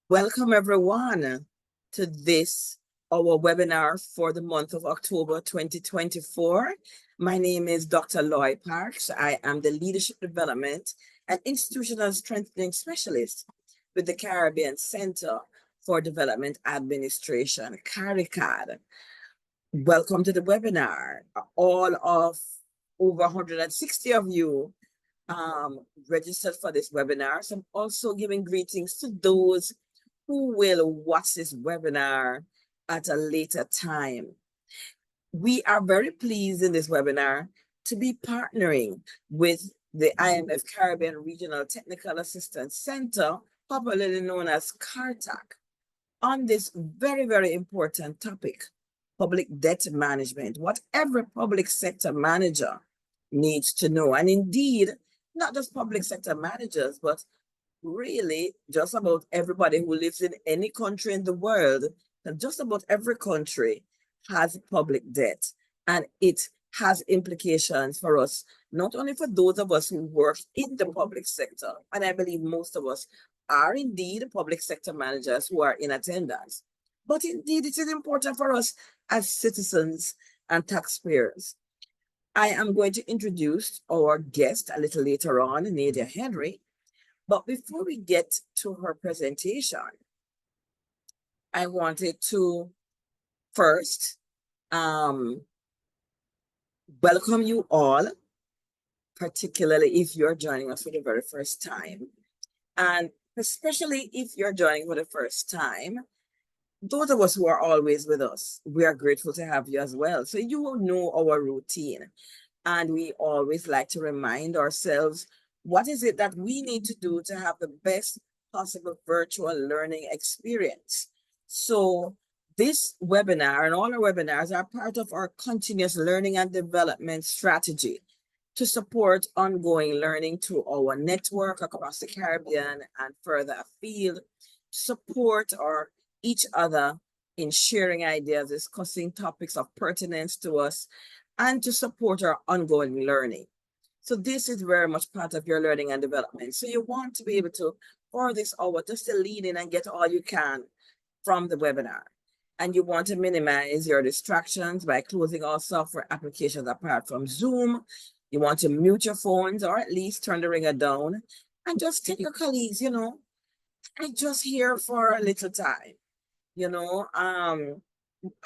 Welcome everyone to this, our webinar for the month of October 2024. My name is Dr. Lloyd Parks. I am the Leadership Development and Institutional Strengthening Specialist with the Caribbean Center for Development Administration, CARICAD. Welcome to the webinar. All of over 160 of you registered for this webinar. So I'm also giving greetings to those who will watch this webinar at a later time. We are very pleased in this webinar to be partnering with the IMF Caribbean Regional Technical Assistance Center, popularly known as CARTAC, on this very, very important topic, public debt management, what every public sector manager needs to know. And indeed, not just public sector managers, but really just about everybody who lives in any country in the world, and just about every country has public debt. And it has implications for us, not only for those of us who work in the public sector, and I believe most of us are indeed public sector managers who are in attendance, but indeed it is important for us as citizens and taxpayers. I am going to introduce our guest a little later on, Nadia Henry. But before we get to her presentation, I wanted to first welcome you all, particularly if you're joining us for the very first time. And especially if you're joining for the first time, those of us who are always with us, we are grateful to have you as well. So you will know our routine. And we always like to remind ourselves, what is it that we need to do to have the best possible virtual learning experience? So this webinar and all our webinars are part of our continuous learning and development strategy to support ongoing learning through our network across the Caribbean and further afield, support each other in sharing ideas, discussing topics of pertinence to us, and to support our ongoing learning. So this is very much part of your learning and development. So you want to be able to, for this hour, just to lead in and get all you can from the webinar. And you want to minimize your distractions by closing all software applications apart from Zoom. You want to mute your phones or at least turn the ringer down and just tell your colleagues, I'm just here for a little time.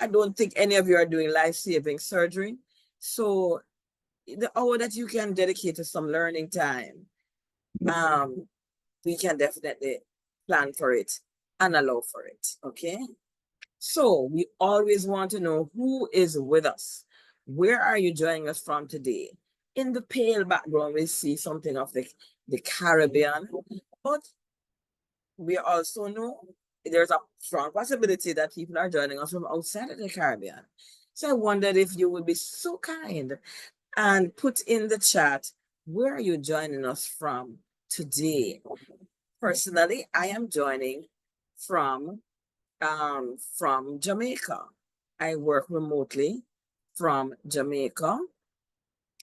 I don't think any of you are doing life-saving surgery. So the hour that you can dedicate to some learning time, we can definitely plan for it and allow for it, okay? So we always want to know who is with us. Where are you joining us from today? In the pale background, we see something of the Caribbean, but we also know there's a strong possibility that people are joining us from outside of the Caribbean. So I wondered if you would be so kind and put in the chat, where are you joining us from today? Personally, I am joining from Jamaica. I work remotely from Jamaica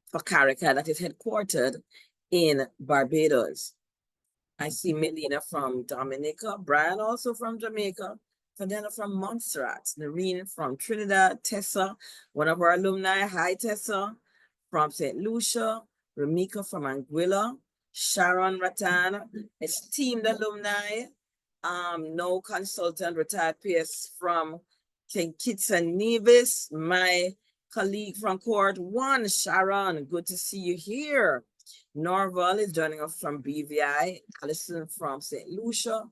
for CARICAD that is headquartered in Barbados. I see Melina from Dominica, Brian also from Jamaica, Fadena from Montserrat, Noreen from Trinidad, Tessa, one of our alumni, hi Tessa, from St. Lucia, Ramika from Anguilla, Sharon Ratan, esteemed alumni, no consultant, retired PS from St. Kitts and Nevis, my colleague from Cohort 1, Sharon, good to see you here. Norval is joining us from BVI, Alison from St. Lucia,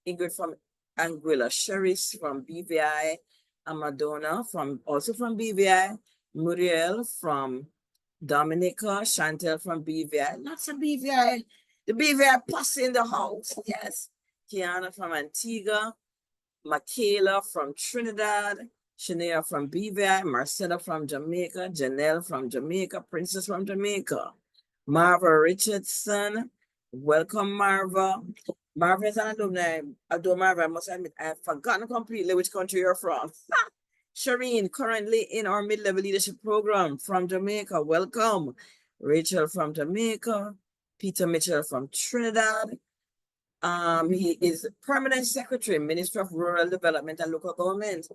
Ingrid from Anguilla, Sheris from BVI, Amadona also from BVI, Muriel from Dominica, Chantel from BVI, lots of BVI, the BVI posse in the house, yes. Kiana from Antigua, Michaela from Trinidad, Shania from BVI, Marcella from Jamaica, Janelle from Jamaica, Princess from Jamaica, Marva Richardson, welcome Marva. Marva is an alumni, although Marva, I must admit, I've forgotten completely which country you're from. Shireen, currently in our mid-level leadership program from Jamaica, welcome. Rachel from Jamaica, Peter Mitchell from Trinidad, He is Permanent Secretary, Minister of Rural Development and Local Government.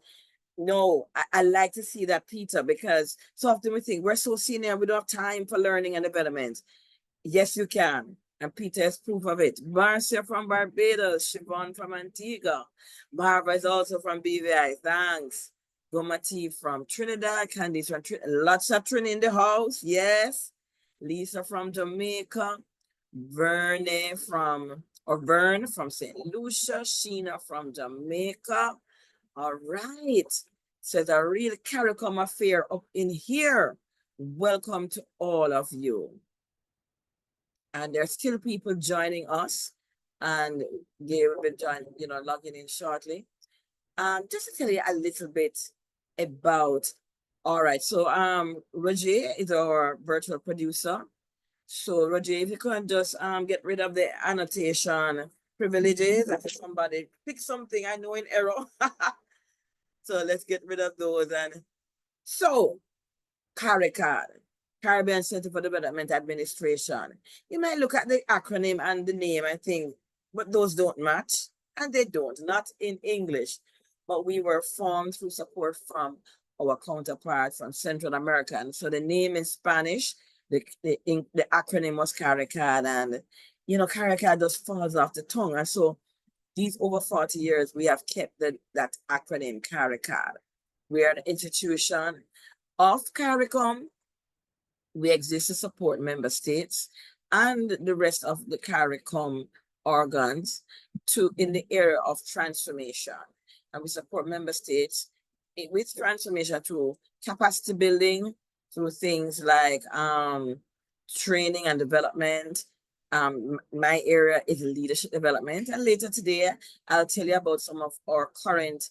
No, I like to see that, Peter, because so often we think we're so senior, we don't have time for learning and development. Yes, you can. And Peter is proof of it. Marcia from Barbados, Siobhan from Antigua. Barbara is also from BVI. Thanks. Gomati from Trinidad. Candice from Trinidad. Lots of Trin in the house. Yes. Lisa from Jamaica. Vern from St. Lucia. Sheena from Jamaica. All right. So it's a real CARICOM affair up in here. Welcome to all of you. And there's still people joining us, and they will be logging in shortly. Just to tell you a little bit about, all right, so Roger is our virtual producer. So Roger, if you can just get rid of the annotation privileges, if somebody pick something I know in error. So let's get rid of those. And so CARICAD, Caribbean Center for Development Administration. You might look at the acronym and the name and think, but those don't match. And they don't, not in English. But we were formed through support from our counterparts from Central America. And so the name in Spanish, the acronym was CARICAD. And, CARICAD just falls off the tongue. And so these over 40 years, we have kept that acronym CARICAD. We are an institution of CARICOM. We exist to support member states and the rest of the CARICOM organs in the area of transformation. And we support member states with transformation through capacity building, through things like training and development. My area is leadership development. And later today, I'll tell you about some of our current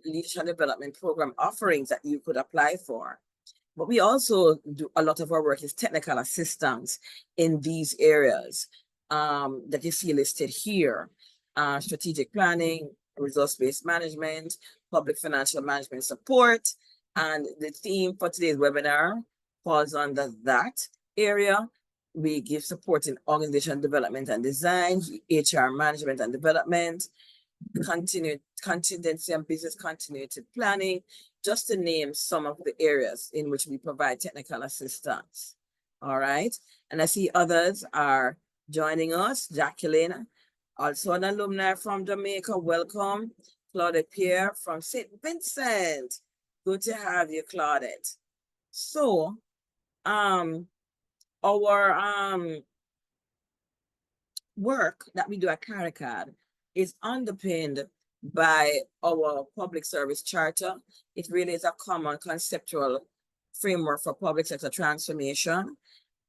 leadership development program offerings that you could apply for. But we also do a lot of our work is technical assistance in these areas that you see listed here. Strategic planning, resource-based management, public financial management support. And the theme for today's webinar falls under that area. We give support in organization development and design, HR management and development, contingency and business continuity planning, just to name some of the areas in which we provide technical assistance. All right. And I see others are joining us. Jacqueline, also an alumni from Jamaica. Welcome. Claudette Pierre from St. Vincent. Good to have you, Claudette. So, our work that we do at CARICAD is underpinned by our public service charter. It really is a common conceptual framework for public sector transformation.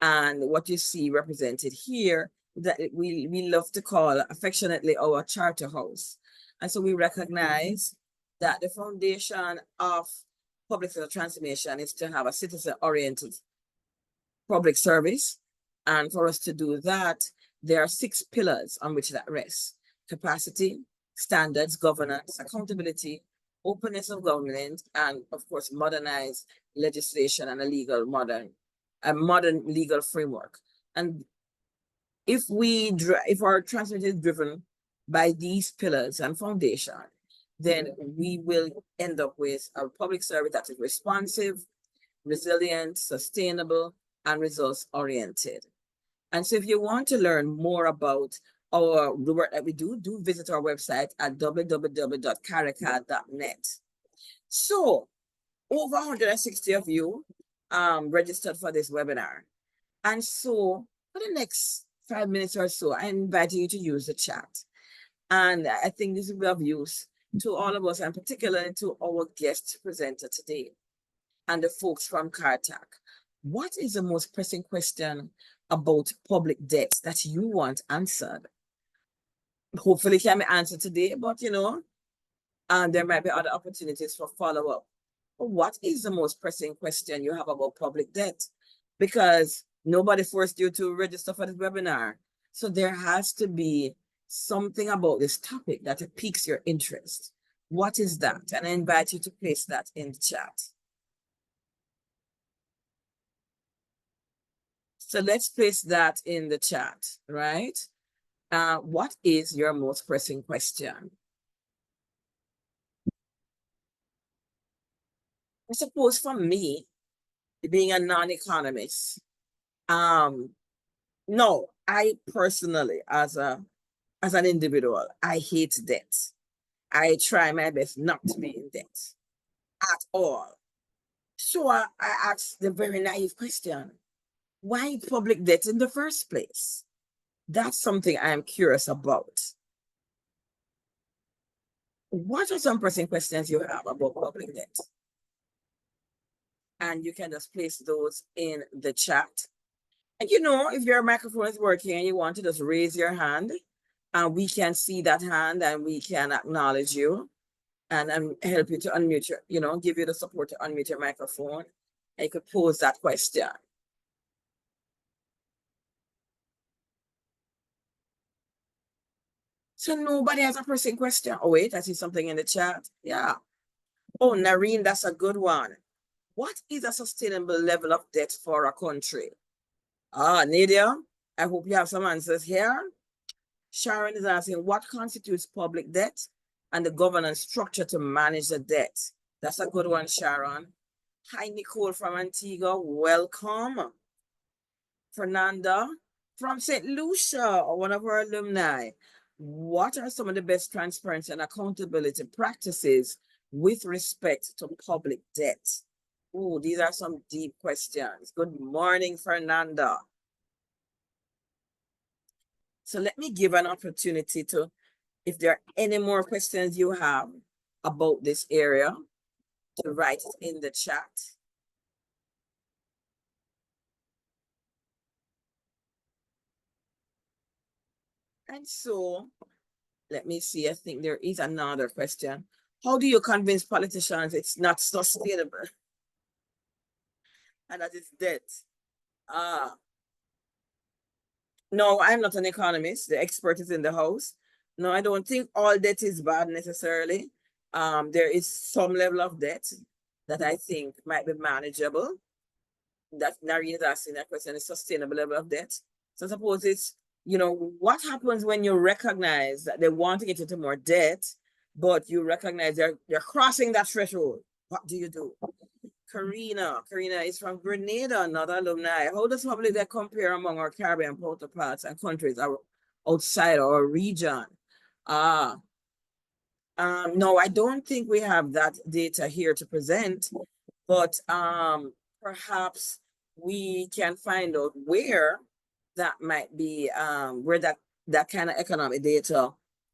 And what you see represented here, that we love to call affectionately our charter house. And so we recognize that the foundation of public sector transformation is to have a citizen-oriented public service. And for us to do that, there are 6 pillars on which that rests: capacity, standards, governance, accountability, openness of government, and of course, modernized legislation and a modern legal framework. And if our transformation is driven by these pillars and foundation, then we will end up with a public service that is responsive, resilient, sustainable, and results-oriented. And so if you want to learn more about the work that we do visit our website at www.caricad.net. So over 160 of you registered for this webinar. And so for the next 5 minutes or so, I invite you to use the chat. And I think this will be of use to all of us, and particularly to our guest presenter today and the folks from CARTAC. What is the most pressing question about public debt that you want answered? Hopefully it can be answered today, but and there might be other opportunities for follow-up. But what is the most pressing question you have about public debt? Because nobody forced you to register for this webinar. So there has to be something about this topic that piques your interest. What is that? And I invite you to place that in the chat. So let's place that in the chat, right? What is your most pressing question? I suppose for me, being a non-economist, no, I personally, as an individual, I hate debt. I try my best not to be in debt at all. So I asked the very naive question: why public debt in the first place? That's something I am curious about. What are some pressing questions you have about public debt? And you can just place those in the chat. And if your microphone is working and you want to just raise your hand, and we can see that hand and we can acknowledge you and help you to unmute give you the support to unmute your microphone. And you could pose that question. So nobody has a pressing question. Oh, wait, I see something in the chat. Yeah. Oh, Nareen, that's a good one. What is a sustainable level of debt for a country? Nadia, I hope you have some answers here. Sharon is asking, what constitutes public debt and the governance structure to manage the debt? That's a good one, Sharon. Hi, Nicole from Antigua. Welcome. Fernanda from St. Lucia, one of our alumni. What are some of the best transparency and accountability practices with respect to public debt? Oh, these are some deep questions. Good morning, Fernanda. So let me give an opportunity to, if there are any more questions you have about this area, to write it in the chat. And so, let me see, I think there is another question. How do you convince politicians it's not sustainable and that it's debt? No, I'm not an economist. The expert is in the house. No, I don't think all debt is bad necessarily. There is some level of debt that I think might be manageable. That Nareen is asking that question, is sustainable level of debt. So suppose it's, what happens when you recognize that they want to get into more debt, but you recognize they're crossing that threshold? What do you do? Karina is from Grenada, another alumni. How does public debt compare among our Caribbean counterparts and countries outside our region? No, I don't think we have that data here to present, but perhaps we can find out where that might be, where that kind of economic data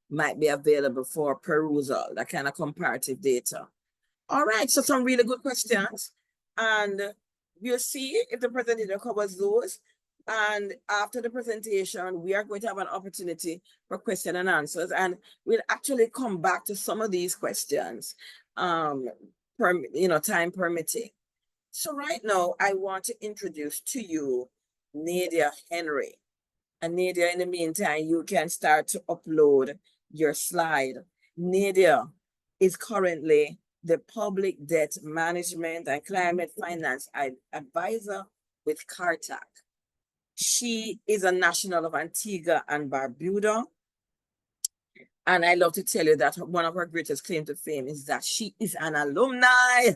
might be available for perusal, that kind of comparative data. All right, so some really good questions. And we'll see if the presenter covers those. And after the presentation, we are going to have an opportunity for question and answers. And we'll actually come back to some of these questions, time permitting. So right now, I want to introduce to you Nadia Henry. And Nadia, in the meantime, you can start to upload your slide. Nadia is currently the Public Debt Management and Climate Finance Advisor with CARTAC. She is a national of Antigua and Barbuda. And I love to tell you that one of her greatest claims to fame is that she is an alumni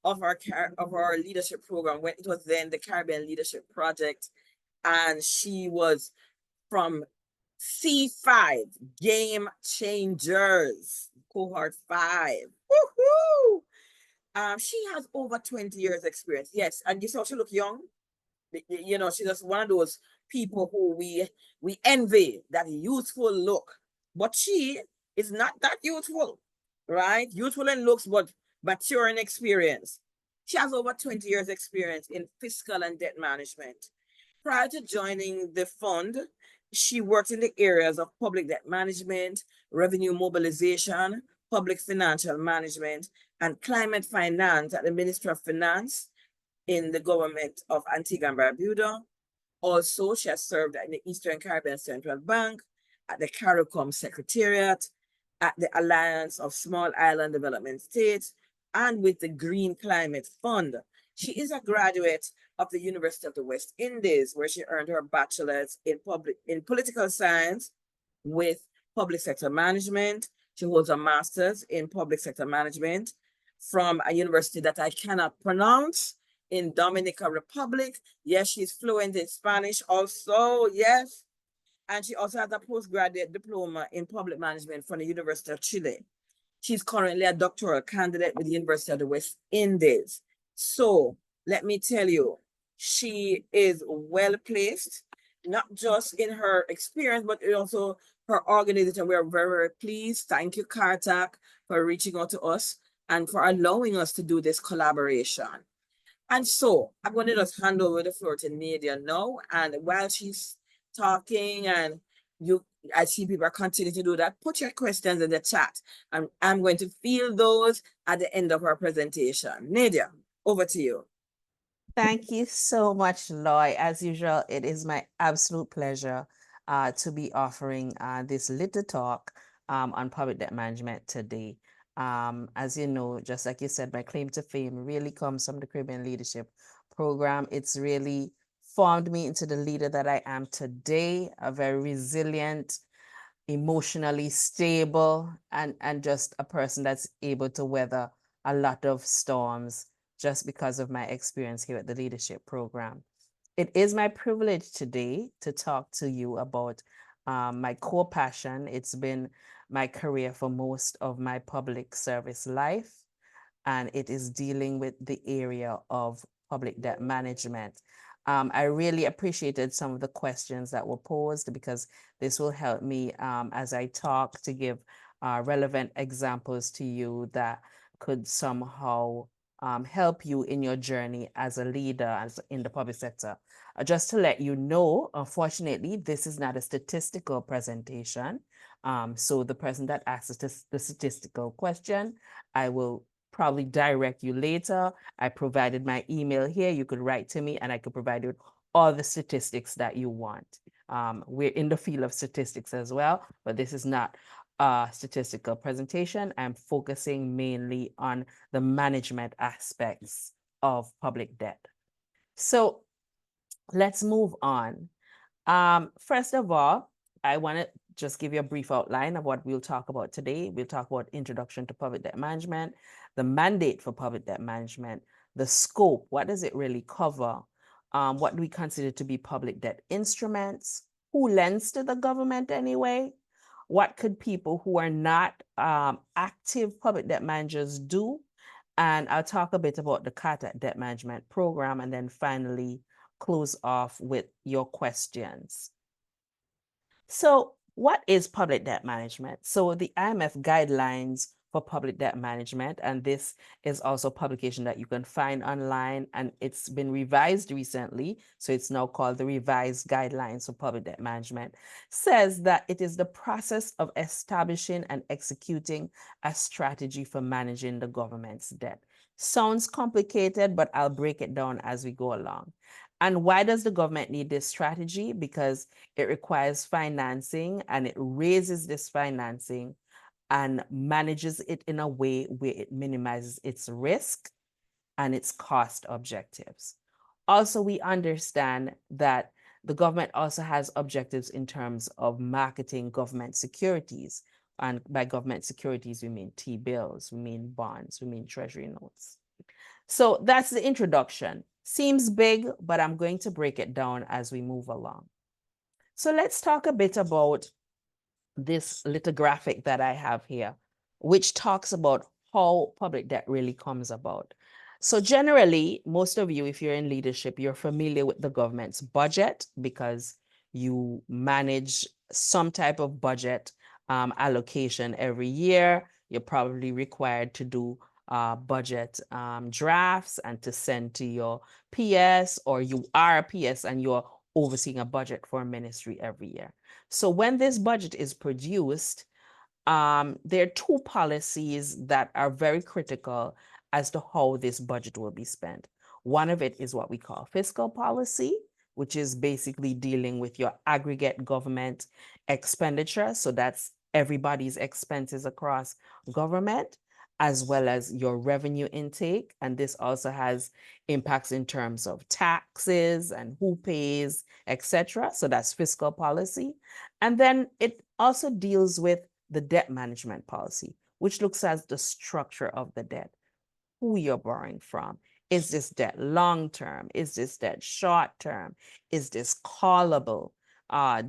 of our leadership program, when it was then the Caribbean Leadership Project. And she was from C5, Game Changers, cohort 5. Woohoo! She has over 20 years experience. Yes, and you saw she look young. She's just one of those people who we envy, that youthful look. But she is not that youthful, right? Youthful in looks, but mature in experience. She has over 20 years experience in fiscal and debt management. Prior to joining the fund, she worked in the areas of public debt management, revenue mobilization, public financial management, and climate finance at the Ministry of Finance in the government of Antigua and Barbuda. Also, she has served in the Eastern Caribbean Central Bank, at the CARICOM Secretariat, at the Alliance of Small Island Development States, and with the Green Climate Fund. She is a graduate of the University of the West Indies, where she earned her bachelor's in political science with public sector management. She holds a master's in public sector management from a university that I cannot pronounce in Dominican Republic. Yes, she's fluent in Spanish also, yes. And she also has a postgraduate diploma in public management from the University of Chile. She's currently a doctoral candidate with the University of the West Indies. So let me tell you, she is well placed, not just in her experience, but also her organization. We are very, very pleased. Thank you, CARTAC, for reaching out to us and for allowing us to do this collaboration. And so I'm going to just hand over the floor to Nadia now. And while she's talking and I see people continue to do that, put your questions in the chat. And I'm going to field those at the end of our presentation. Nadia, over to you. Thank you so much, Loy. As usual, it is my absolute pleasure to be offering this little talk on public debt management today. As you know, just like you said, my claim to fame really comes from the Caribbean Leadership Program. It's really formed me into the leader that I am today, a very resilient, emotionally stable, and just a person that's able to weather a lot of storms just because of my experience here at the leadership program. It is my privilege today to talk to you about my core passion. It's been my career for most of my public service life, and it is dealing with the area of public debt management. I really appreciated some of the questions that were posed because this will help me as I talk to give relevant examples to you that could somehow help you in your journey as a leader as in the public sector. Just to let you know, unfortunately, this is not a statistical presentation. So the person that asks the statistical question, I will probably direct you later. I provided my email here. You could write to me and I could provide you with all the statistics that you want. We're in the field of statistics as well, but this is not a statistical presentation. I'm focusing mainly on the management aspects of public debt. So let's move on. First of all, I want to just give you a brief outline of what we'll talk about today. We'll talk about introduction to public debt management, the mandate for public debt management, the scope, what does it really cover? What do we consider to be public debt instruments? Who lends to the government anyway? What could people who are not active public debt managers do? And I'll talk a bit about the CARTAC debt management program, and then finally close off with your questions. So what is public debt management? So the IMF guidelines for public debt management, and this is also a publication that you can find online, and it's been revised recently, so it's now called the Revised Guidelines for Public Debt Management, says that it is the process of establishing and executing a strategy for managing the government's debt. Sounds complicated, but I'll break it down as we go along. And why does the government need this strategy? Because it requires financing, and it raises this financing and manages it in a way where it minimizes its risk and its cost objectives. Also, we understand that the government also has objectives in terms of marketing government securities. And by government securities, we mean T-bills, we mean bonds, we mean treasury notes. So that's the introduction. Seems big, but I'm going to break it down as we move along. So let's talk a bit about this little graphic that I have here, which talks about how public debt really comes about. So generally, most of you, if you're in leadership, you're familiar with the government's budget because you manage some type of budget allocation every year. You're probably required to do budget drafts and to send to your PS, or you are a PS and you're overseeing a budget for a ministry every year. So when this budget is produced, there are two policies that are very critical as to how this budget will be spent. One of it is what we call fiscal policy, which is basically dealing with your aggregate government expenditure. So that's everybody's expenses across government, as well as your revenue intake. And this also has impacts in terms of taxes and who pays, etc. So that's fiscal policy. And then it also deals with the debt management policy, which looks at the structure of the debt, who you're borrowing from. Is this debt long term? Is this debt short term? Is this callable?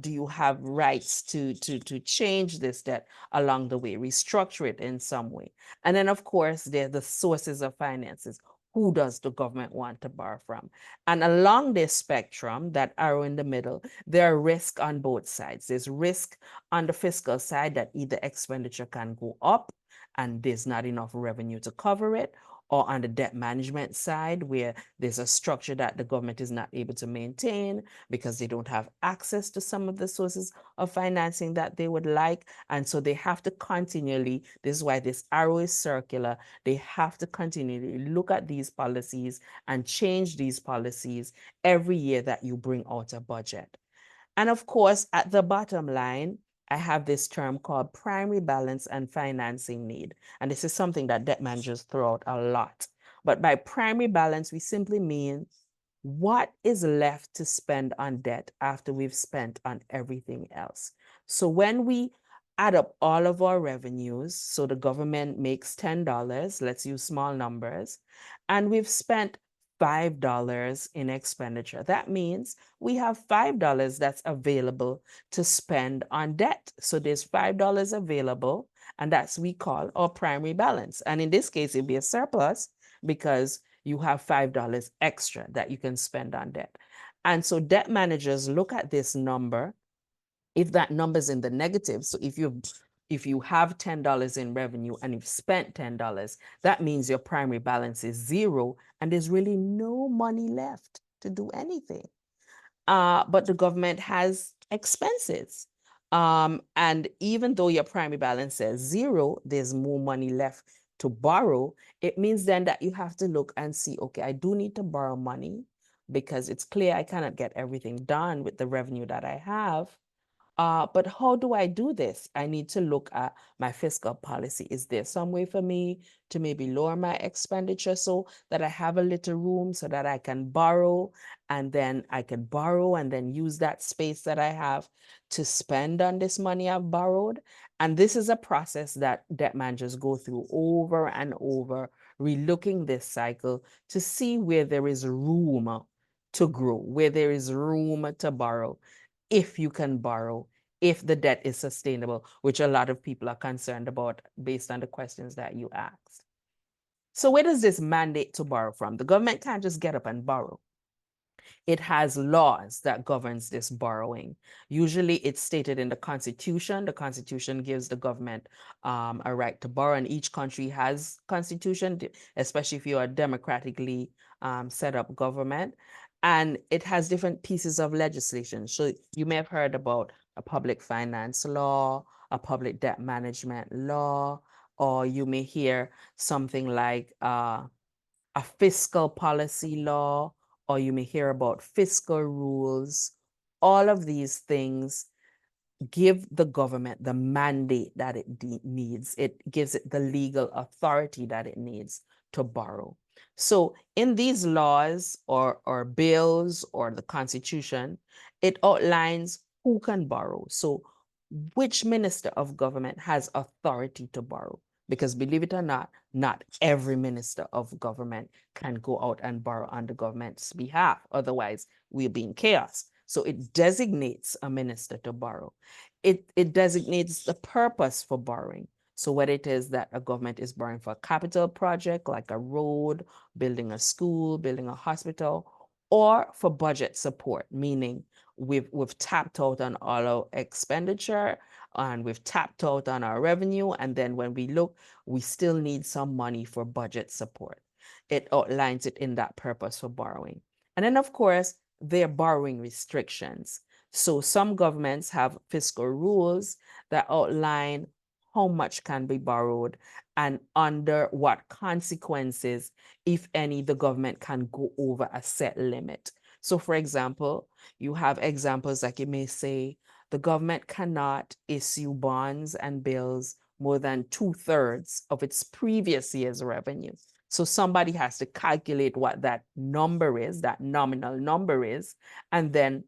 Do you have rights to change this debt along the way, restructure it in some way? And then, of course, there are the sources of finances. Who does the government want to borrow from? And along this spectrum, that arrow in the middle, there are risks on both sides. There's risk on the fiscal side that either expenditure can go up and there's not enough revenue to cover it, or on the debt management side, where there's a structure that the government is not able to maintain because they don't have access to some of the sources of financing that they would like. And so they have to continually, this is why this arrow is circular, they have to continually look at these policies and change these policies every year that you bring out a budget. And of course, at the bottom line, I have this term called primary balance and financing need. And this is something that debt managers throw out a lot. But by primary balance, we simply mean what is left to spend on debt after we've spent on everything else. So when we add up all of our revenues, so the government makes $10, let's use small numbers, and we've spent $5 in expenditure. That means we have $5 that's available to spend on debt. So there's $5 available, and that's we call our primary balance. And in this case, it'd be a surplus because you have $5 extra that you can spend on debt. And so debt managers look at this number. If that number's in the negative, so if you have $10 in revenue and you've spent $10, that means your primary balance is zero and there's really no money left to do anything. But the government has expenses. And even though your primary balance says zero, there's more money left to borrow. It means then that you have to look and see, okay, I do need to borrow money because it's clear I cannot get everything done with the revenue that I have. But how do I do this? I need to look at my fiscal policy. Is there some way for me to maybe lower my expenditure so that I have a little room so that I can borrow and then I can borrow and then use that space that I have to spend on this money I've borrowed? And this is a process that debt managers go through over and over, relooking this cycle to see where there is room to grow, where there is room to borrow, if you can borrow, if the debt is sustainable, which a lot of people are concerned about based on the questions that you asked. So where does this mandate to borrow from? The government can't just get up and borrow. It has laws that governs this borrowing. Usually it's stated in the Constitution. The Constitution gives the government a right to borrow, and each country has constitution, especially if you're a democratically set up government. And it has different pieces of legislation. So you may have heard about a public finance law, a public debt management law, or you may hear something like a fiscal policy law, or you may hear about fiscal rules. All of these things give the government the mandate that it needs. It gives it the legal authority that it needs to borrow. So in these laws or bills or the Constitution, it outlines who can borrow. So which minister of government has authority to borrow? Because believe it or not every minister of government can go out and borrow on the government's behalf. Otherwise, we'll be in chaos. So it designates a minister to borrow. It designates the purpose for borrowing. So whether it is that a government is borrowing for a capital project, like a road, building a school, building a hospital, or for budget support, meaning we've tapped out on all our expenditure and we've tapped out on our revenue. And then when we look, we still need some money for budget support. It outlines it in that purpose for borrowing. And then, of course, there are borrowing restrictions. So some governments have fiscal rules that outline how much can be borrowed and under what consequences, if any, the government can go over a set limit. So for example, you have examples like you may say, the government cannot issue bonds and bills more than 2/3 of its previous year's revenue. So somebody has to calculate what that number is, that nominal number is, and then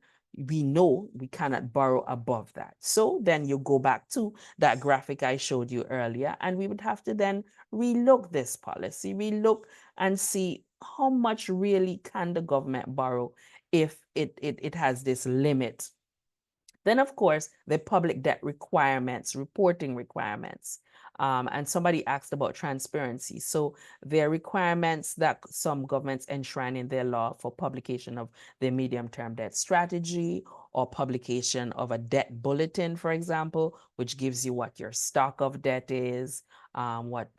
we know we cannot borrow above that. So then you go back to that graphic I showed you earlier, and we would have to then relook this policy, relook and see how much really can the government borrow if it has this limit. Then, of course, the public debt requirements, reporting requirements. And somebody asked about transparency. So there are requirements that some governments enshrine in their law for publication of their medium-term debt strategy or publication of a debt bulletin, for example, which gives you what your stock of debt is, what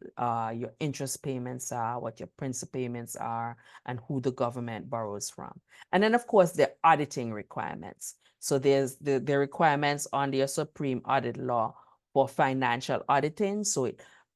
your interest payments are, what your principal payments are, and who the government borrows from. And then, of course, the auditing requirements. So there's the requirements under your Supreme Audit Law for financial auditing. So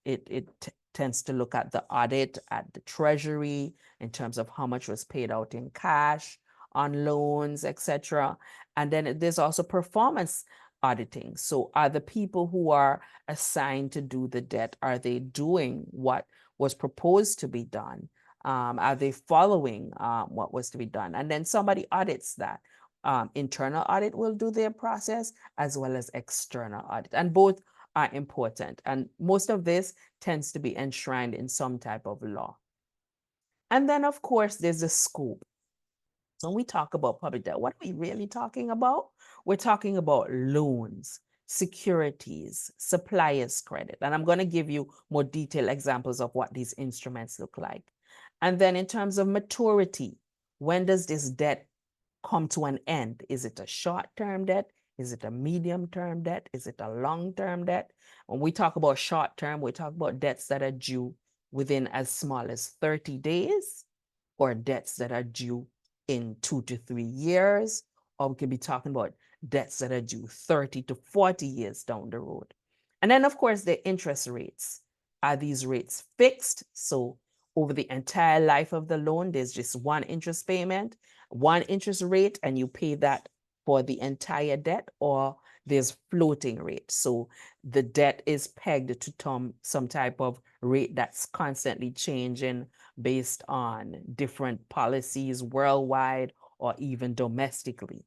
it tends to look at the audit at the Treasury in terms of how much was paid out in cash, on loans, etc. And then there's also performance auditing. So are the people who are assigned to do the debt, are they doing what was proposed to be done? Are they following what was to be done? And then somebody audits that. Internal audit will do their process as well as external audit, and both are important. And most of this tends to be enshrined in some type of law. And then, of course, there's the scope. So when we talk about public debt, what are we really talking about? We're talking about loans, securities, suppliers credit. And I'm going to give you more detailed examples of what these instruments look like. And then in terms of maturity, when does this debt come to an end? Is it a short-term debt? Is it a medium-term debt? Is it a long-term debt? When we talk about short-term, we talk about debts that are due within as small as 30 days, or debts that are due in 2 to 3 years, or we could be talking about debts that are due 30 to 40 years down the road. And then, of course, the interest rates. Are these rates fixed? So over the entire life of the loan, there's just one interest payment, one interest rate, and you pay that for the entire debt, or there's floating rate. So the debt is pegged to some type of rate that's constantly changing based on different policies worldwide or even domestically.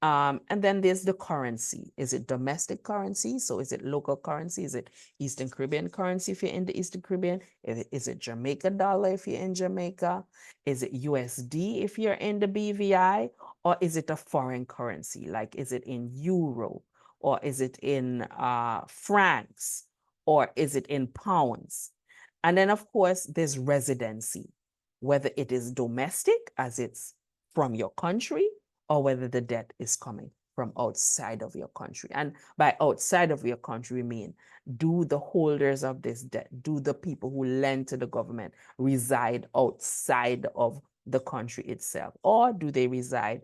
And then there's the currency. Is it domestic currency? So is it local currency? Is it Eastern Caribbean currency if you're in the Eastern Caribbean? Is it Jamaica dollar if you're in Jamaica? Is it USD if you're in the BVI? Or is it a foreign currency? Like, is it in euro? Or is it in francs? Or is it in pounds? And then, of course, there's residency, whether it is domestic, as it's from your country, or whether the debt is coming from outside of your country. And by outside of your country, we mean, do the holders of this debt, do the people who lend to the government reside outside of the country itself, or do they reside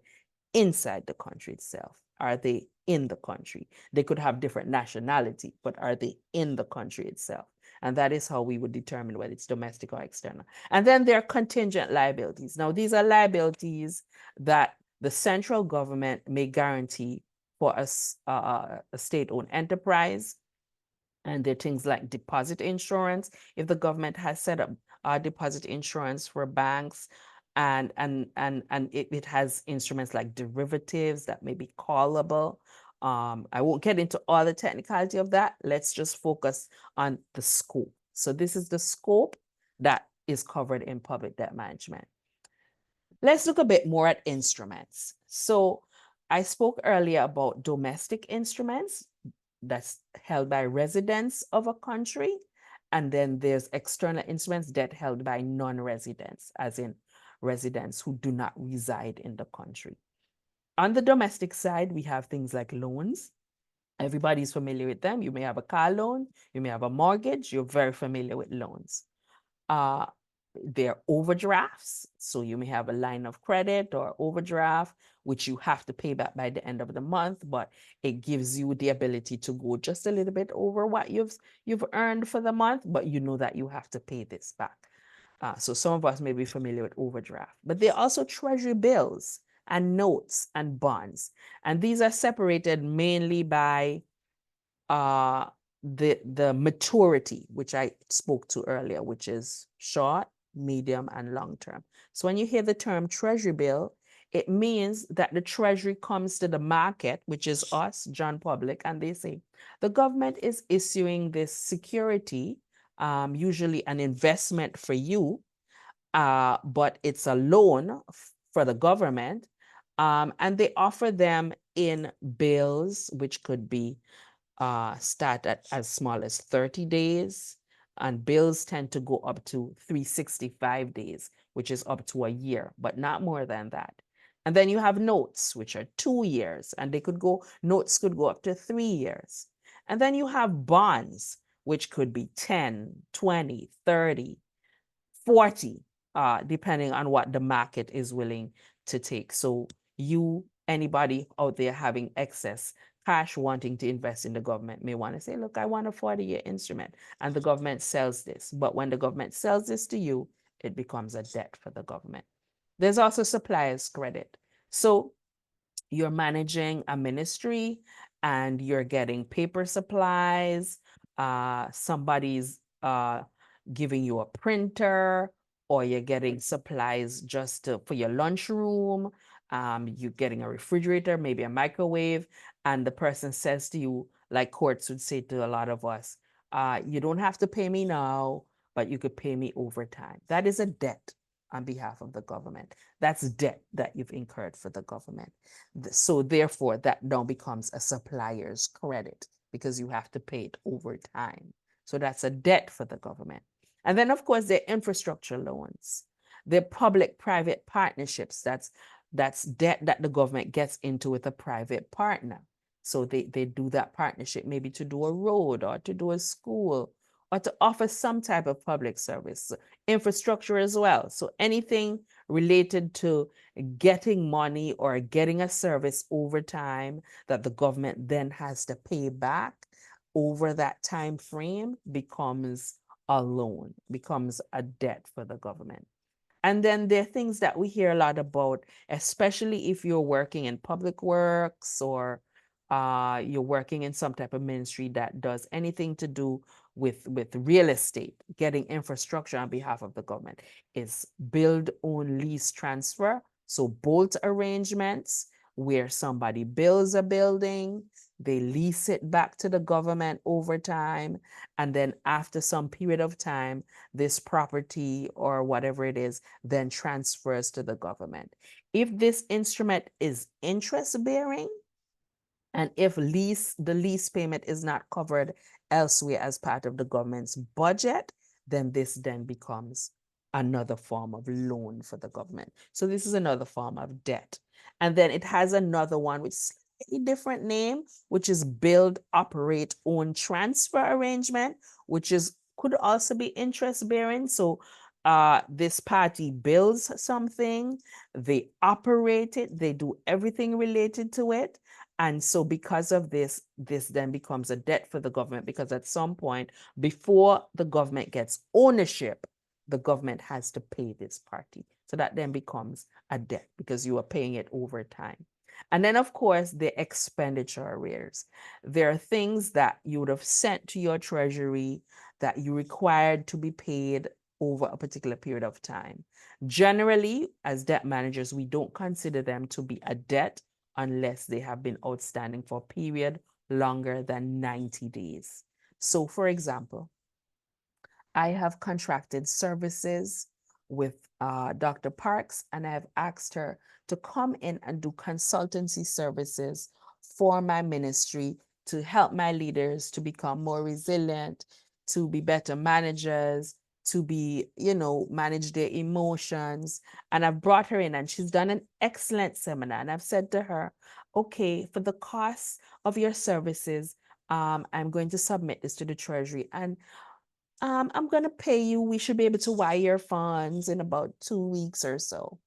inside the country itself? Are they in the country? They could have different nationality, but are they in the country itself? And that is how we would determine whether it's domestic or external. And then there are contingent liabilities. Now, these are liabilities that the central government may guarantee for a state-owned enterprise. And there are things like deposit insurance. If the government has set up deposit insurance for banks, and it has instruments like derivatives that may be callable. I won't get into all the technicality of that. Let's just focus on the scope. So this is the scope that is covered in public debt management. Let's look a bit more at instruments. So I spoke earlier about domestic instruments that's held by residents of a country. And then there's external instruments, debt held by non-residents, as in residents who do not reside in the country. On the domestic side, we have things like loans. Everybody's familiar with them. You may have a car loan, you may have a mortgage, you're very familiar with loans. There are overdrafts. So you may have a line of credit or overdraft, which you have to pay back by the end of the month, but it gives you the ability to go just a little bit over what you've earned for the month, but you know that you have to pay this back. So some of us may be familiar with overdraft, but there are also treasury bills and notes and bonds. And these are separated mainly by the maturity, which I spoke to earlier, which is short, medium, and long term. So when you hear the term treasury bill, It means that the Treasury comes to the market, which is us, John Public, and they say, the government is issuing this security, usually an investment for you, but it's a loan for the government. And they offer them in bills, which could be start at as small as 30 days, and bills tend to go up to 365 days, which is up to a year, but not more than that. And then you have notes, which are 2 years, and notes could go up to 3 years. And then you have bonds, which could be 10, 20, 30, 40, depending on what the market is willing to take. So anybody out there having excess cash wanting to invest in the government may want to say, look, I want a 40-year instrument, and the government sells this. But when the government sells this to you, it becomes a debt for the government. There's also supplier's credit. So you're managing a ministry and you're getting paper supplies, somebody's giving you a printer, or you're getting supplies for your lunchroom, you're getting a refrigerator, maybe a microwave, and the person says to you, like courts would say to a lot of us, you don't have to pay me now, but you could pay me over time. That is a debt on behalf of the government. That's debt that you've incurred for the government. So therefore, that now becomes a supplier's credit because you have to pay it over time. So that's a debt for the government. And then, of course, there are infrastructure loans. They're public-private partnerships. That's debt that the government gets into with a private partner. So they do that partnership maybe to do a road or to do a school or to offer some type of public service, infrastructure as well. So anything related to getting money or getting a service over time that the government then has to pay back over that time frame becomes a loan, becomes a debt for the government. And then there are things that we hear a lot about, especially if you're working in public works or you're working in some type of ministry that does anything to do with real estate, getting infrastructure on behalf of the government, is build, own, lease, transfer. So bolt arrangements where somebody builds a building, they lease it back to the government over time, and then after some period of time, this property or whatever it is then transfers to the government. If this instrument is interest bearing, and if the lease payment is not covered elsewhere as part of the government's budget, then this then becomes another form of loan for the government. So this is another form of debt. And then it has another one, which is a different name, which is build, operate, own, transfer arrangement, which could also be interest bearing. So this party builds something, they operate it, they do everything related to it. And so because of this then becomes a debt for the government, because at some point before the government gets ownership, the government has to pay this party. So that then becomes a debt because you are paying it over time. And then, of course, the expenditure arrears. There are things that you would have sent to your treasury that you required to be paid over a particular period of time. Generally, as debt managers, we don't consider them to be a debt unless they have been outstanding for a period longer than 90 days. So, for example, I have contracted services with Dr. Parks, and I have asked her to come in and do consultancy services for my ministry to help my leaders to become more resilient, to be better managers, to manage their emotions. And I've brought her in and she's done an excellent seminar. And I've said to her, okay, for the cost of your services, I'm going to submit this to the Treasury. And I'm going to pay you. We should be able to wire your funds in about 2 weeks or so.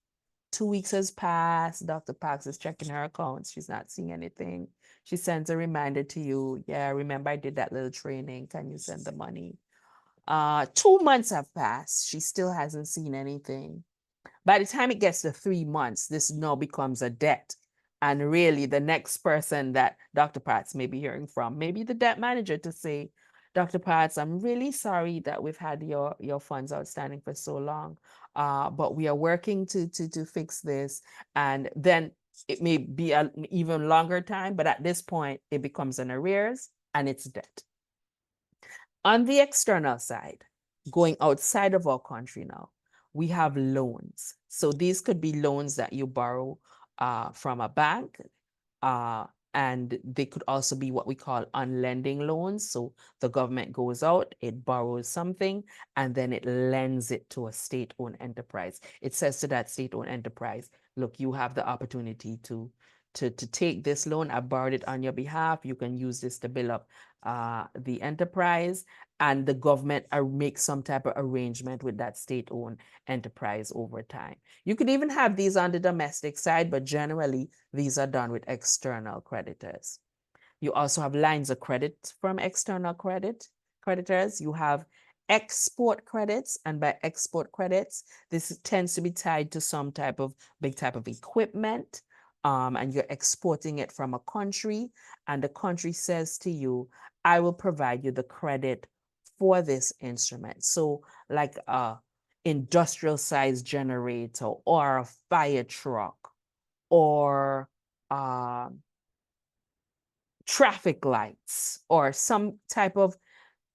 2 weeks has passed. Dr. Parks is checking her accounts. She's not seeing anything. She sends a reminder to you. Yeah, remember I did that little training. Can you send the money? 2 months have passed. She still hasn't seen anything. By the time it gets to 3 months, this now becomes a debt. And really, the next person that Dr. Parks may be hearing from, maybe the debt manager, to say, Dr. Potts, I'm really sorry that we've had your funds outstanding for so long, but we are working to fix this, and then it may be an even longer time, but at this point, it becomes an arrears and it's debt. On the external side, going outside of our country now, we have loans. So these could be loans that you borrow from a bank, and they could also be what we call unlending loans. So the government goes out, it borrows something, and then it lends it to a state-owned enterprise. It says to that state-owned enterprise, look, you have the opportunity to take this loan. I borrowed it on your behalf. You can use this to build up the enterprise, and the government makes some type of arrangement with that state-owned enterprise over time. You could even have these on the domestic side, but generally these are done with external creditors. You also have lines of credit from external creditors. You have export credits, and by export credits, this tends to be tied to some type of big type of equipment, and you're exporting it from a country, and the country says to you, I will provide you the credit for this instrument. So like a industrial size generator or a fire truck or traffic lights or some type of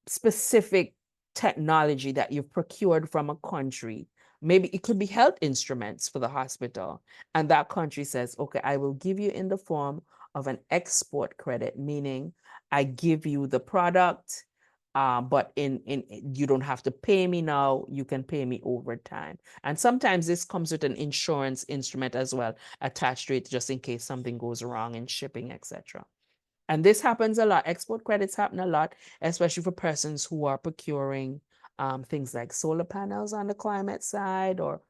specific technology that you've procured from a country. Maybe it could be health instruments for the hospital. And that country says, okay, I will give you in the form of an export credit, meaning I give you the product, but in you don't have to pay me now, you can pay me over time. And sometimes this comes with an insurance instrument as well attached to it, just in case something goes wrong in shipping, etc. And this happens a lot. Export credits happen a lot, especially for persons who are procuring things like solar panels on the climate side, or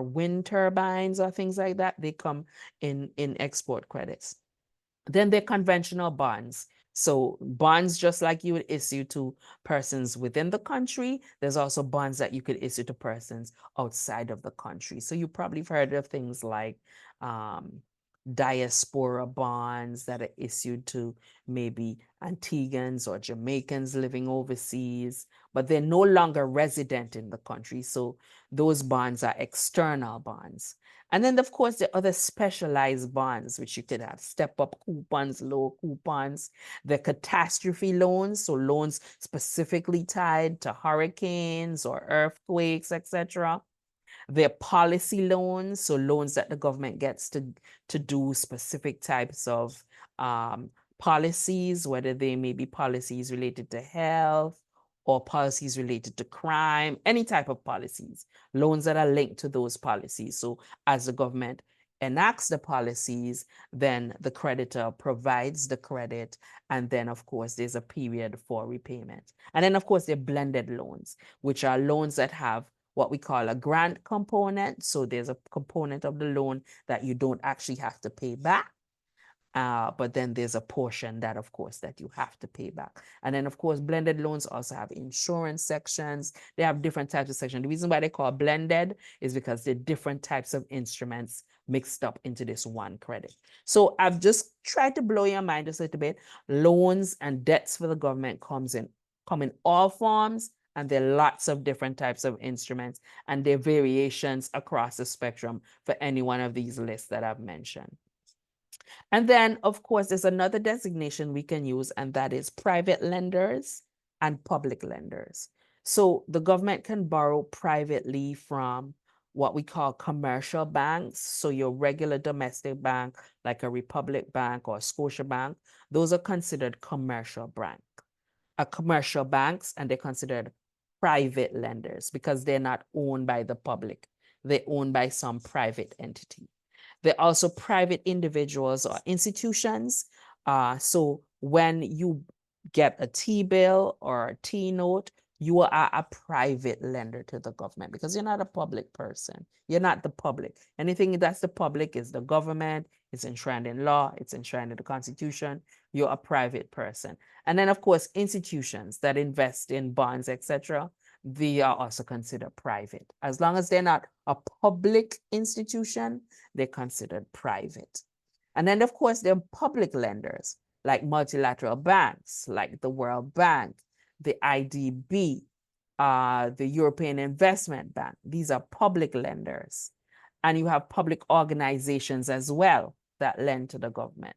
wind turbines or things like that. They come in export credits. Then they're conventional bonds. So bonds, just like you would issue to persons within the country, there's also bonds that you could issue to persons outside of the country. So you probably have heard of things like diaspora bonds that are issued to maybe Antiguans or Jamaicans living overseas, but they're no longer resident in the country. So those bonds are external bonds. And then, of course, the other specialized bonds, which you could have step-up coupons, low coupons, the catastrophe loans, so loans specifically tied to hurricanes or earthquakes, etc. They're policy loans, so loans that the government gets to do specific types of policies, whether they may be policies related to health or policies related to crime, any type of policies, loans that are linked to those policies. So as the government enacts the policies, then the creditor provides the credit, and then of course there's a period for repayment. And then of course there are blended loans, which are loans that have what we call a grant component. So there's a component of the loan that you don't actually have to pay back. But then there's a portion that, of course, that you have to pay back. And then, of course, blended loans also have insurance sections. They have different types of sections. The reason why they call blended is because they're different types of instruments mixed up into this one credit. So I've just tried to blow your mind just a little bit. Loans and debts for the government come in all forms, and there are lots of different types of instruments, and there are variations across the spectrum for any one of these lists that I've mentioned. And then, of course, there's another designation we can use, and that is private lenders and public lenders. So the government can borrow privately from what we call commercial banks. So your regular domestic bank, like a Republic Bank or Scotia Bank, those are considered commercial banks, and they're considered private lenders because they're not owned by the public. They're owned by some private entity. They're also private individuals or institutions. So when you get a T-bill or a T-note, you are a private lender to the government because you're not a public person. You're not the public. Anything that's the public is the government. It's enshrined in law. It's enshrined in the Constitution. You're a private person. And then, of course, institutions that invest in bonds, etc., they are also considered private. As long as they're not a public institution, they're considered private. And then, of course, there are public lenders like multilateral banks, like the World Bank. the IDB, the European Investment Bank. These are public lenders. And you have public organizations as well that lend to the government.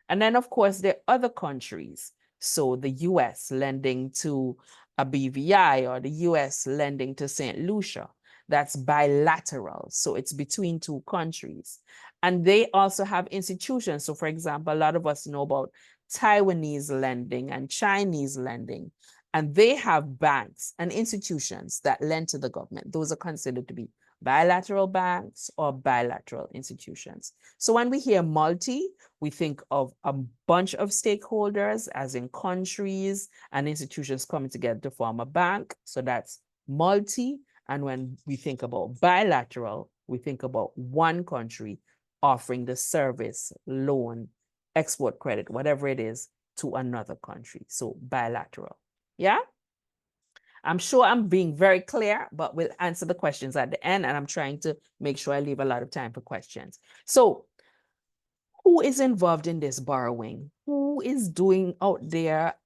And then, of course, there are other countries. So the US lending to a BVI, or the US lending to St. Lucia. That's bilateral. So it's between two countries. And they also have institutions. So, for example, a lot of us know about Taiwanese lending and Chinese lending. And they have banks and institutions that lend to the government. Those are considered to be bilateral banks or bilateral institutions. So when we hear multi, we think of a bunch of stakeholders, as in countries and institutions coming together to form a bank. So that's multi. And when we think about bilateral, we think about one country offering the service, loan, export credit, whatever it is, to another country. So bilateral. Yeah? I'm sure I'm being very clear, but we'll answer the questions at the end, and I'm trying to make sure I leave a lot of time for questions. So who is involved in this borrowing? Who is doing out there,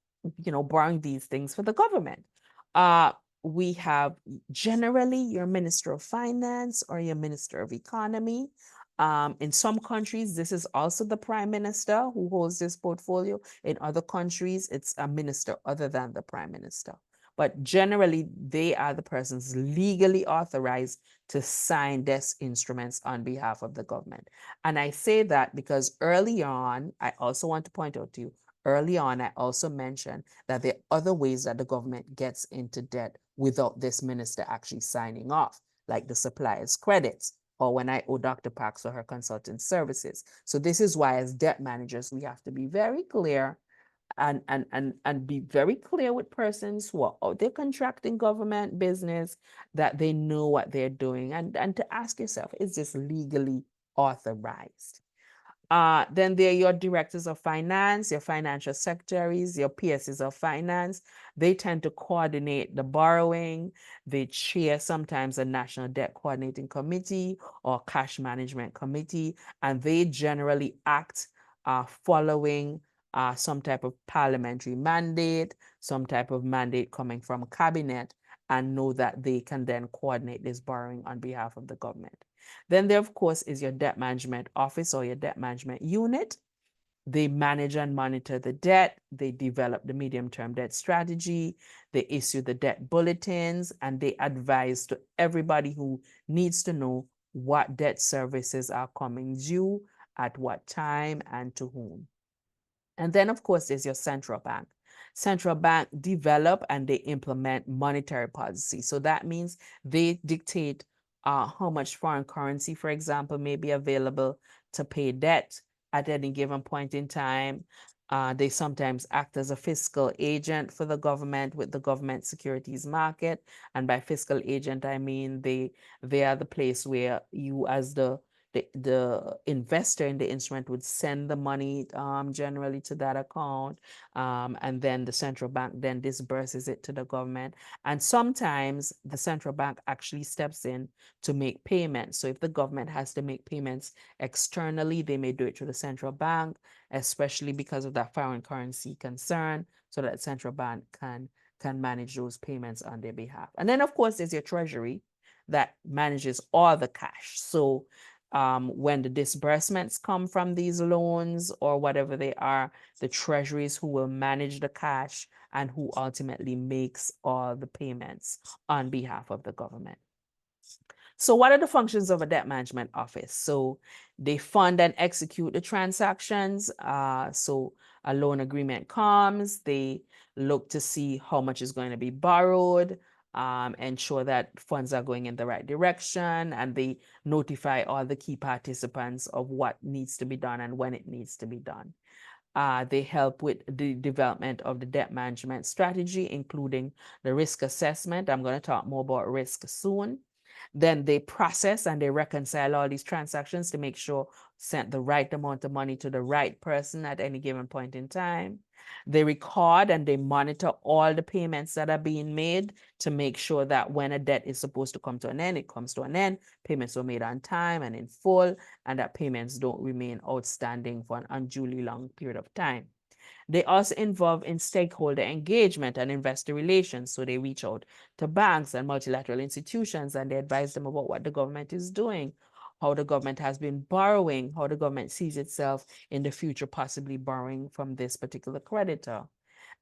borrowing these things for the government? We have generally your Minister of Finance or your Minister of Economy. In some countries, this is also the Prime Minister who holds this portfolio. In other countries, it's a minister other than the Prime Minister. But generally, they are the persons legally authorized to sign debt instruments on behalf of the government. And I say that because early on, I also want to point out to you, early on, I also mentioned that there are other ways that the government gets into debt without this minister actually signing off, like the supplier's credits, or when I owe Dr. Parks for her consultant services. So this is why, as debt managers, we have to be very clear and be very clear with persons who are out there contracting government business, that they know what they're doing, and to ask yourself, is this legally authorized? Then there are your directors of finance, your financial secretaries, your PSs of finance. They tend to coordinate the borrowing. They chair sometimes a national debt coordinating committee or cash management committee, and they generally act following some type of parliamentary mandate, some type of mandate coming from a cabinet, and know that they can then coordinate this borrowing on behalf of the government. Then there, of course, is your debt management office or your debt management unit. They manage and monitor the debt. They develop the medium-term debt strategy. They issue the debt bulletins, and they advise to everybody who needs to know what debt services are coming due, at what time, and to whom. And then, of course, there's your central bank. Central bank develop and they implement monetary policy. So that means they dictate how much foreign currency, for example, may be available to pay debt at any given point in time. They sometimes act as a fiscal agent for the government with the government securities market. And by fiscal agent, I mean they are the place where you, as the investor in the instrument, would send the money generally to that account, and then the central bank then disburses it to the government. And sometimes the central bank actually steps in to make payments. So if the government has to make payments externally, they may do it through the central bank, especially because of that foreign currency concern, so that the central bank can manage those payments on their behalf. And then, of course, there's your treasury that manages all the cash. So when the disbursements come from these loans or whatever they are, the treasuries who will manage the cash and who ultimately makes all the payments on behalf of the government. So what are the functions of a debt management office? So they fund and execute the transactions. So a loan agreement comes, they look to see how much is going to be borrowed, ensure that funds are going in the right direction, and they notify all the key participants of what needs to be done and when it needs to be done. They help with the development of the debt management strategy, including the risk assessment. I'm going to talk more about risk soon. Then they process and they reconcile all these transactions to make sure sent the right amount of money to the right person at any given point in time. They record and they monitor all the payments that are being made to make sure that when a debt is supposed to come to an end, it comes to an end. Payments were made on time and in full, and that payments don't remain outstanding for an unduly long period of time. They also involve in stakeholder engagement and investor relations. So they reach out to banks and multilateral institutions and they advise them about what the government is doing, how the government has been borrowing, how the government sees itself in the future possibly borrowing from this particular creditor.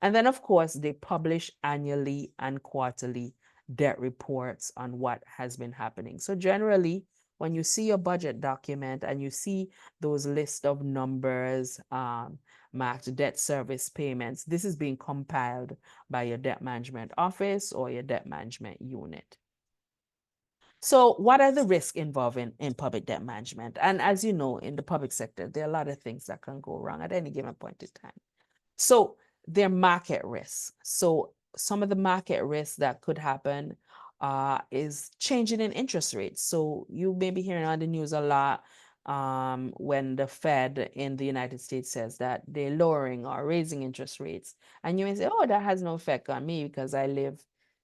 And then, of course, they publish annually and quarterly debt reports on what has been happening. So generally, when you see your budget document and you see those list of numbers, marked debt service payments, this is being compiled by your debt management office or your debt management unit. So what are the risks involved in public debt management? And as you know, in the public sector, there are a lot of things that can go wrong at any given point in time. So they're market risks. So some of the market risks that could happen is changing in interest rates. So you may be hearing on the news a lot when the Fed in the United States says that they're lowering or raising interest rates. And you may say, oh, that has no effect on me because I live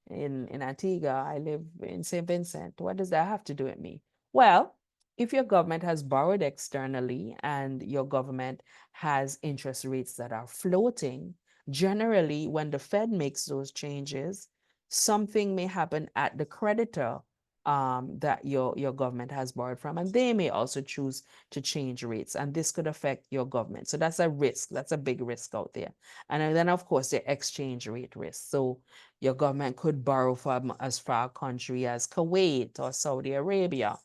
in Antigua, I live in St. Vincent. What does that have to do with me? Well, if your government has borrowed externally and your government has interest rates that are floating, generally, when the Fed makes those changes, something may happen at the creditor that your government has borrowed from, and they may also choose to change rates, and this could affect your government. So that's a risk. That's a big risk out there. And then, of course, the exchange rate risk. So your government could borrow from as far a country as Kuwait or Saudi Arabia.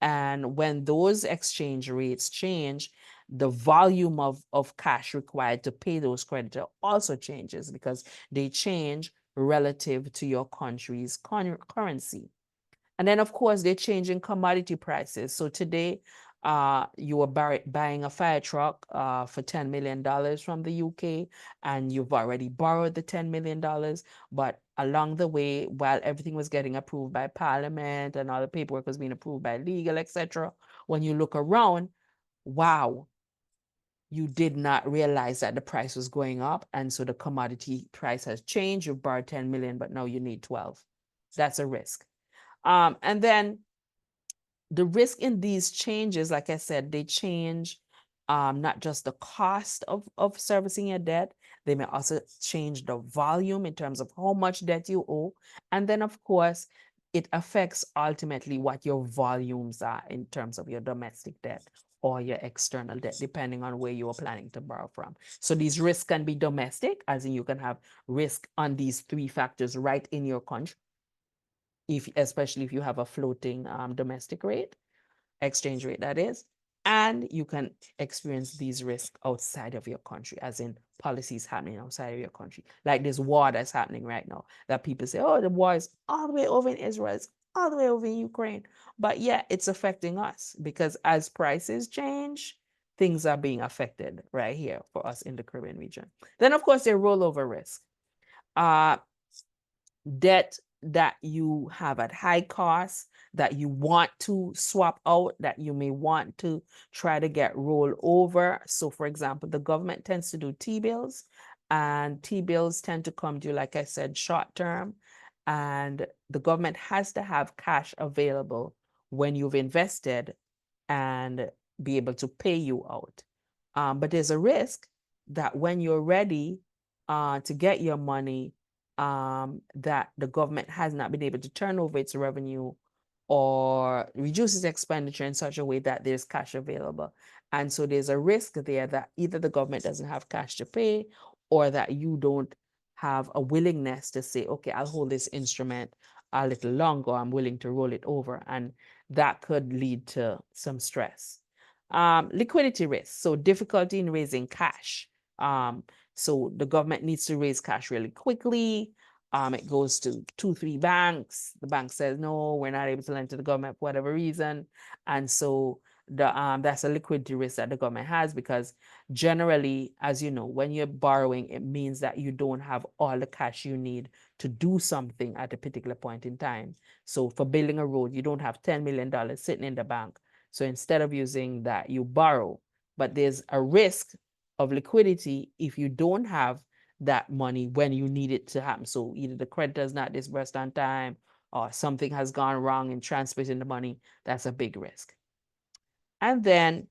And when those exchange rates change, the volume of cash required to pay those creditors also changes because they change relative to your country's currency. And then, of course, they're changing commodity prices. So today, you are buying a fire truck for $10 million from the UK, and you've already borrowed the $10 million. But along the way, while everything was getting approved by Parliament and all the paperwork was being approved by legal, etc., when you look around, wow, you did not realize that the price was going up. And so the commodity price has changed. You borrowed 10 million, but now you need 12. That's a risk. And then the risk in these changes, like I said, they change not just the cost of servicing your debt, they may also change the volume in terms of how much debt you owe. And then, of course, it affects ultimately what your volumes are in terms of your domestic debt or your external debt, depending on where you are planning to borrow from. So these risks can be domestic, as in you can have risk on these three factors right in your country, especially if you have a floating domestic rate, exchange rate that is, and you can experience these risks outside of your country, as in policies happening outside of your country, like this war that's happening right now, that people say, oh, the war is all the way over in Israel, it's all the way over in Ukraine. But yeah, it's affecting us because as prices change, things are being affected right here for us in the Caribbean region. Then, of course, there rollover risk. Debt that you have at high cost that you want to swap out, that you may want to try to get rolled over. So for example, the government tends to do T-bills, and T-bills tend to come due, like I said, short term, and the government has to have cash available when you've invested and be able to pay you out. But there's a risk that when you're ready to get your money, that the government has not been able to turn over its revenue or reduce its expenditure in such a way that there's cash available. And so there's a risk there that either the government doesn't have cash to pay, or that you don't have a willingness to say, okay, I'll hold this instrument a little longer, I'm willing to roll it over. And that could lead to some stress. Liquidity risk, so difficulty in raising cash. So the government needs to raise cash really quickly. It goes to 2, 3 banks. The bank says, no, we're not able to lend to the government for whatever reason. And so that's a liquidity risk that the government has, because generally, as you know, when you're borrowing, it means that you don't have all the cash you need to do something at a particular point in time. So for building a road, you don't have $10 million sitting in the bank. So instead of using that, you borrow. But there's a risk of liquidity if you don't have that money when you need it to happen. So either the creditor is not disbursed on time, or something has gone wrong in transmitting the money. That's a big risk. And then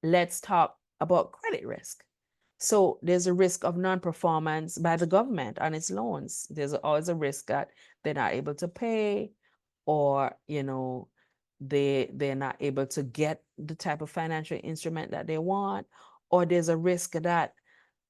let's talk about credit risk. So there's a risk of non-performance by the government on its loans. There's always a risk that they're not able to pay, or they're not able to get the type of financial instrument that they want, or there's a risk that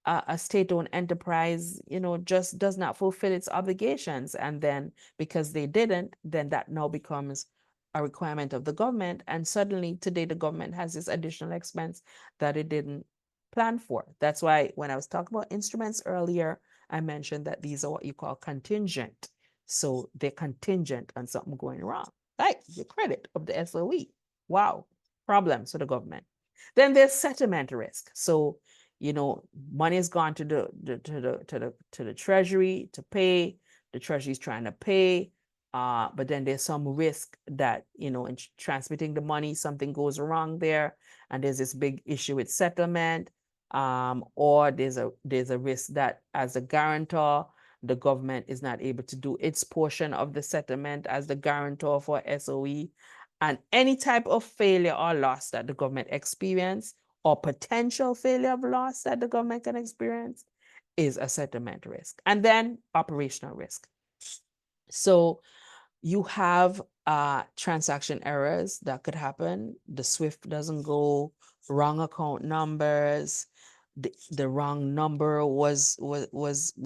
a state-owned enterprise, just does not fulfill its obligations. And then because they didn't, then that now becomes a requirement of the government. And suddenly today the government has this additional expense that it didn't plan for. That's why when I was talking about instruments earlier, I mentioned that these are what you call contingent. So they're contingent on something going wrong, like the credit of the SOE. Wow, problems for the government. Then there's settlement risk. So money has gone to the treasury to pay. The treasury is trying to pay, but then there's some risk that in transmitting the money, something goes wrong there, and there's this big issue with settlement. Or there's a risk that as a guarantor, the government is not able to do its portion of the settlement as the guarantor for SOE, and any type of failure or loss that the government experience, or potential failure of loss that the government can experience, is a settlement risk. And then operational risk. So you have transaction errors that could happen. The SWIFT doesn't go, wrong account numbers, the wrong number was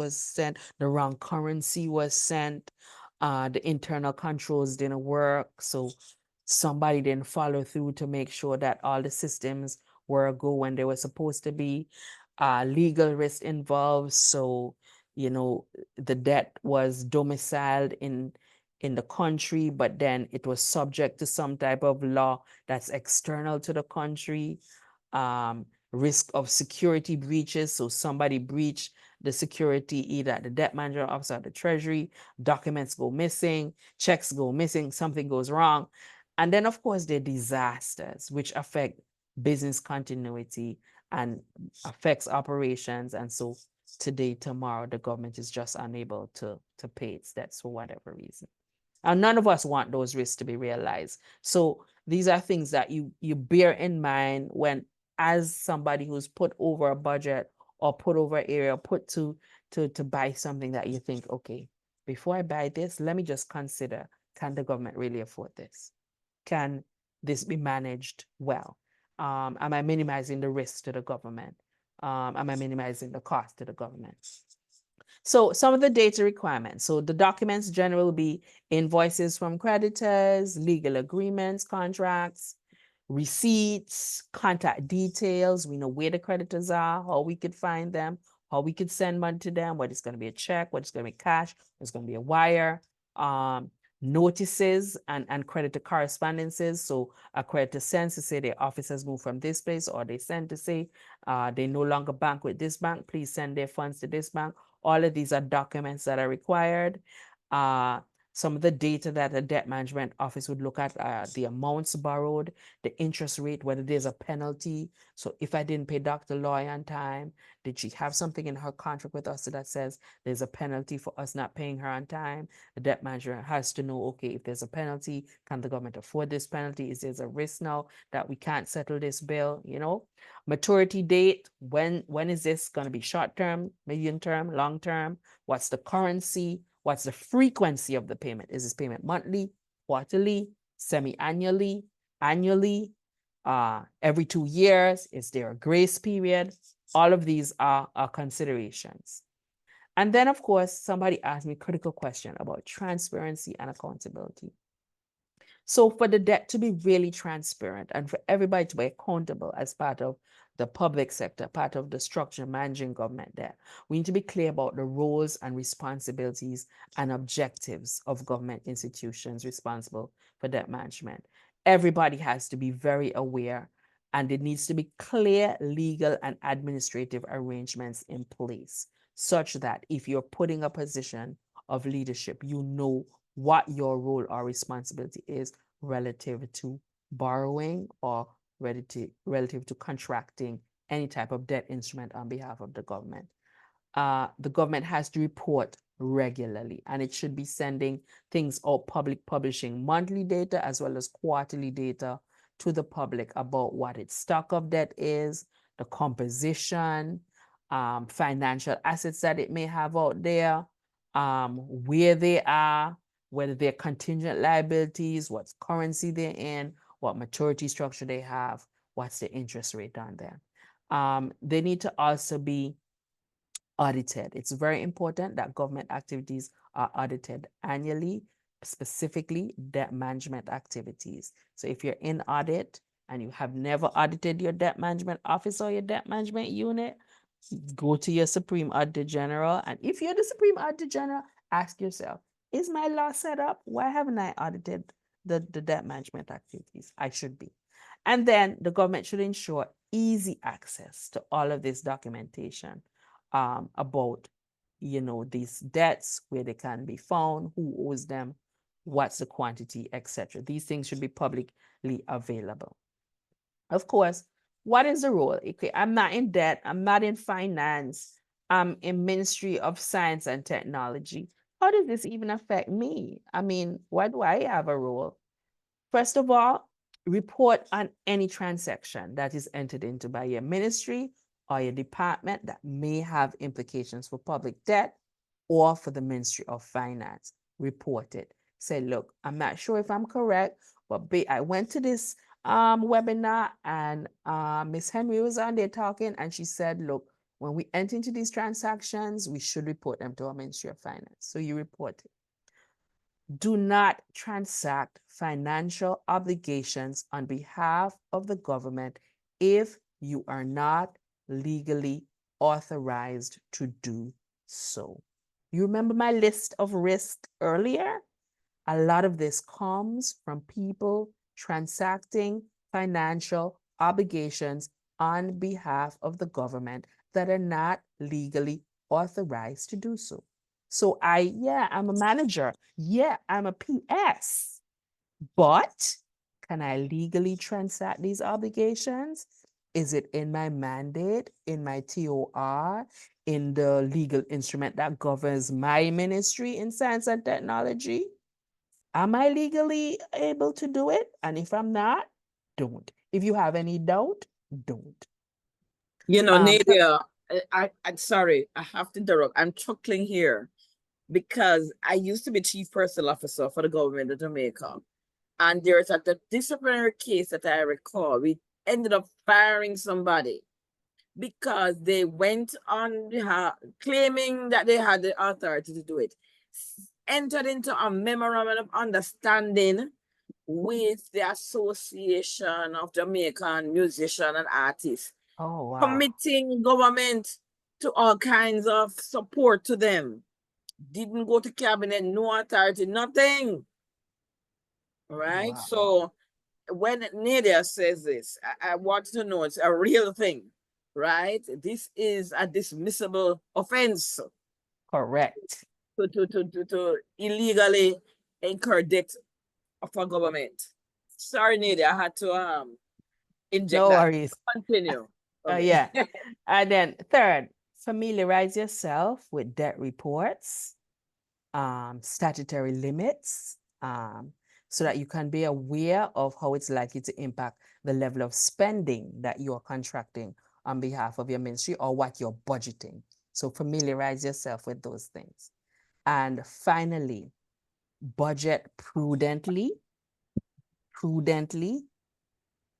sent, the wrong currency was sent, the internal controls didn't work, so somebody didn't follow through to make sure that all the systems were go when they were supposed to be. Legal risk involved, so the debt was domiciled in the country, but then it was subject to some type of law that's external to the country. Risk of security breaches. So somebody breached the security, either at the debt management office or the treasury, documents go missing, checks go missing, something goes wrong. And then of course there are disasters which affect business continuity and affects operations. And so today, tomorrow, the government is just unable to pay its debts for whatever reason. And none of us want those risks to be realized. So these are things that you bear in mind when, as somebody who's put over a budget or put over area, put to buy something that you think, okay, before I buy this, let me just consider, can the government really afford this? Can this be managed well? Am I minimizing the risk to the government? Am I minimizing the cost to the government? So some of the data requirements. So the documents generally will be invoices from creditors, legal agreements, contracts, receipts, contact details. We know where the creditors are, how we could find them, how we could send money to them, whether it's going to be a check, whether it's going to be cash, whether it's going to be a wire. Notices and creditor correspondences. So a creditor sends to say their office has moved from this place, or they send to say they no longer bank with this bank, please send their funds to this bank. All of these are documents that are required. Some of the data that the debt management office would look at are the amounts borrowed, the interest rate, whether there's a penalty. So if I didn't pay Dr. Loy on time, did she have something in her contract with us that says there's a penalty for us not paying her on time? The debt manager has to know, okay, if there's a penalty, can the government afford this penalty? Is there a risk now that we can't settle this bill? Maturity date, when is this going to be? Short term, medium term, long term? What's the currency? What's the frequency of the payment? Is this payment monthly, quarterly, semi-annually, annually, every 2 years? Is there a grace period? All of these are considerations. And then, of course, somebody asked me a critical question about transparency and accountability. So for the debt to be really transparent and for everybody to be accountable as part of the public sector, part of the structure managing government debt, we need to be clear about the roles and responsibilities and objectives of government institutions responsible for debt management. Everybody has to be very aware, and there needs to be clear legal and administrative arrangements in place such that if you're putting a position of leadership, you know what your role or responsibility is relative to borrowing or relative to contracting any type of debt instrument on behalf of the government. The government has to report regularly, and it should be sending things out, publishing monthly data as well as quarterly data to the public about what its stock of debt is, the composition, financial assets that it may have out there, where they are, whether they're contingent liabilities, what currency they're in, what maturity structure they have, what's the interest rate on them. They need to also be audited. It's very important that government activities are audited annually, specifically debt management activities. So if you're in audit and you have never audited your debt management office or your debt management unit, go to your Supreme Auditor General. And if you're the Supreme Auditor General, ask yourself, is my law set up? Why haven't I audited the debt management activities? I should be. And then the government should ensure easy access to all of this documentation about, these debts, where they can be found, who owes them, what's the quantity, etc. These things should be publicly available. Of course, what is the role? Okay, I'm not in debt. I'm not in finance. I'm in Ministry of Science and Technology. How does this even affect me? I mean, why do I have a role? First of all, report on any transaction that is entered into by your ministry or your department that may have implications for public debt or for the Ministry of Finance. Report it. Say, look, I'm not sure if I'm correct, but I went to this webinar and Miss Henry was on there talking, and she said, look, when we enter into these transactions, we should report them to our Ministry of Finance. So you report it. Do not transact financial obligations on behalf of the government if you are not legally authorized to do so. You remember my list of risks earlier? A lot of this comes from people transacting financial obligations on behalf of the government that are not legally authorized to do so. So I'm a manager. Yeah, I'm a PS. But can I legally transact these obligations? Is it in my mandate, in my TOR, in the legal instrument that governs my ministry in science and technology? Am I legally able to do it? And if I'm not, don't. If you have any doubt, don't. Nadia, I'm sorry, I have to interrupt. I'm chuckling here because I used to be chief personal officer for the government of Jamaica. And there's a disciplinary case that I recall. We ended up firing somebody because they went on claiming that they had the authority to do it, entered into a memorandum of understanding with the Association of Jamaican Musicians and Artists, Oh, wow. committing government to all kinds of support to them. Didn't go to cabinet, no authority, nothing. Right? Wow. So when Nadia says this, I want to know it's a real thing, right? This is a dismissible offense Correct. to illegally incur debt of a government. Sorry, Nadia, I had to inject No that. worries. Continue. Okay. Yeah. And then third, familiarize yourself with debt reports, statutory limits, so that you can be aware of how it's likely to impact the level of spending that you're contracting on behalf of your ministry or what you're budgeting. So familiarize yourself with those things. And finally, budget prudently. Prudently.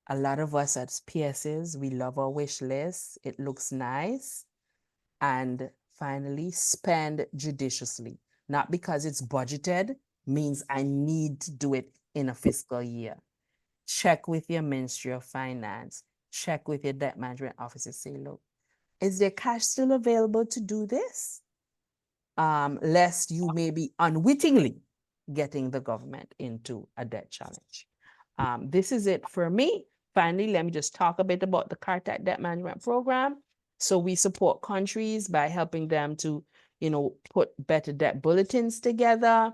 A lot of us as PSs, we love our wish list. It looks nice. And finally, spend judiciously. Not because it's budgeted means I need to do it in a fiscal year. Check with your Ministry of Finance. Check with your debt management officer. Say, look, is there cash still available to do this? Lest you may be unwittingly getting the government into a debt challenge. This is it for me. Finally, let me just talk a bit about the CARTAC debt management program. So we support countries by helping them to, put better debt bulletins together.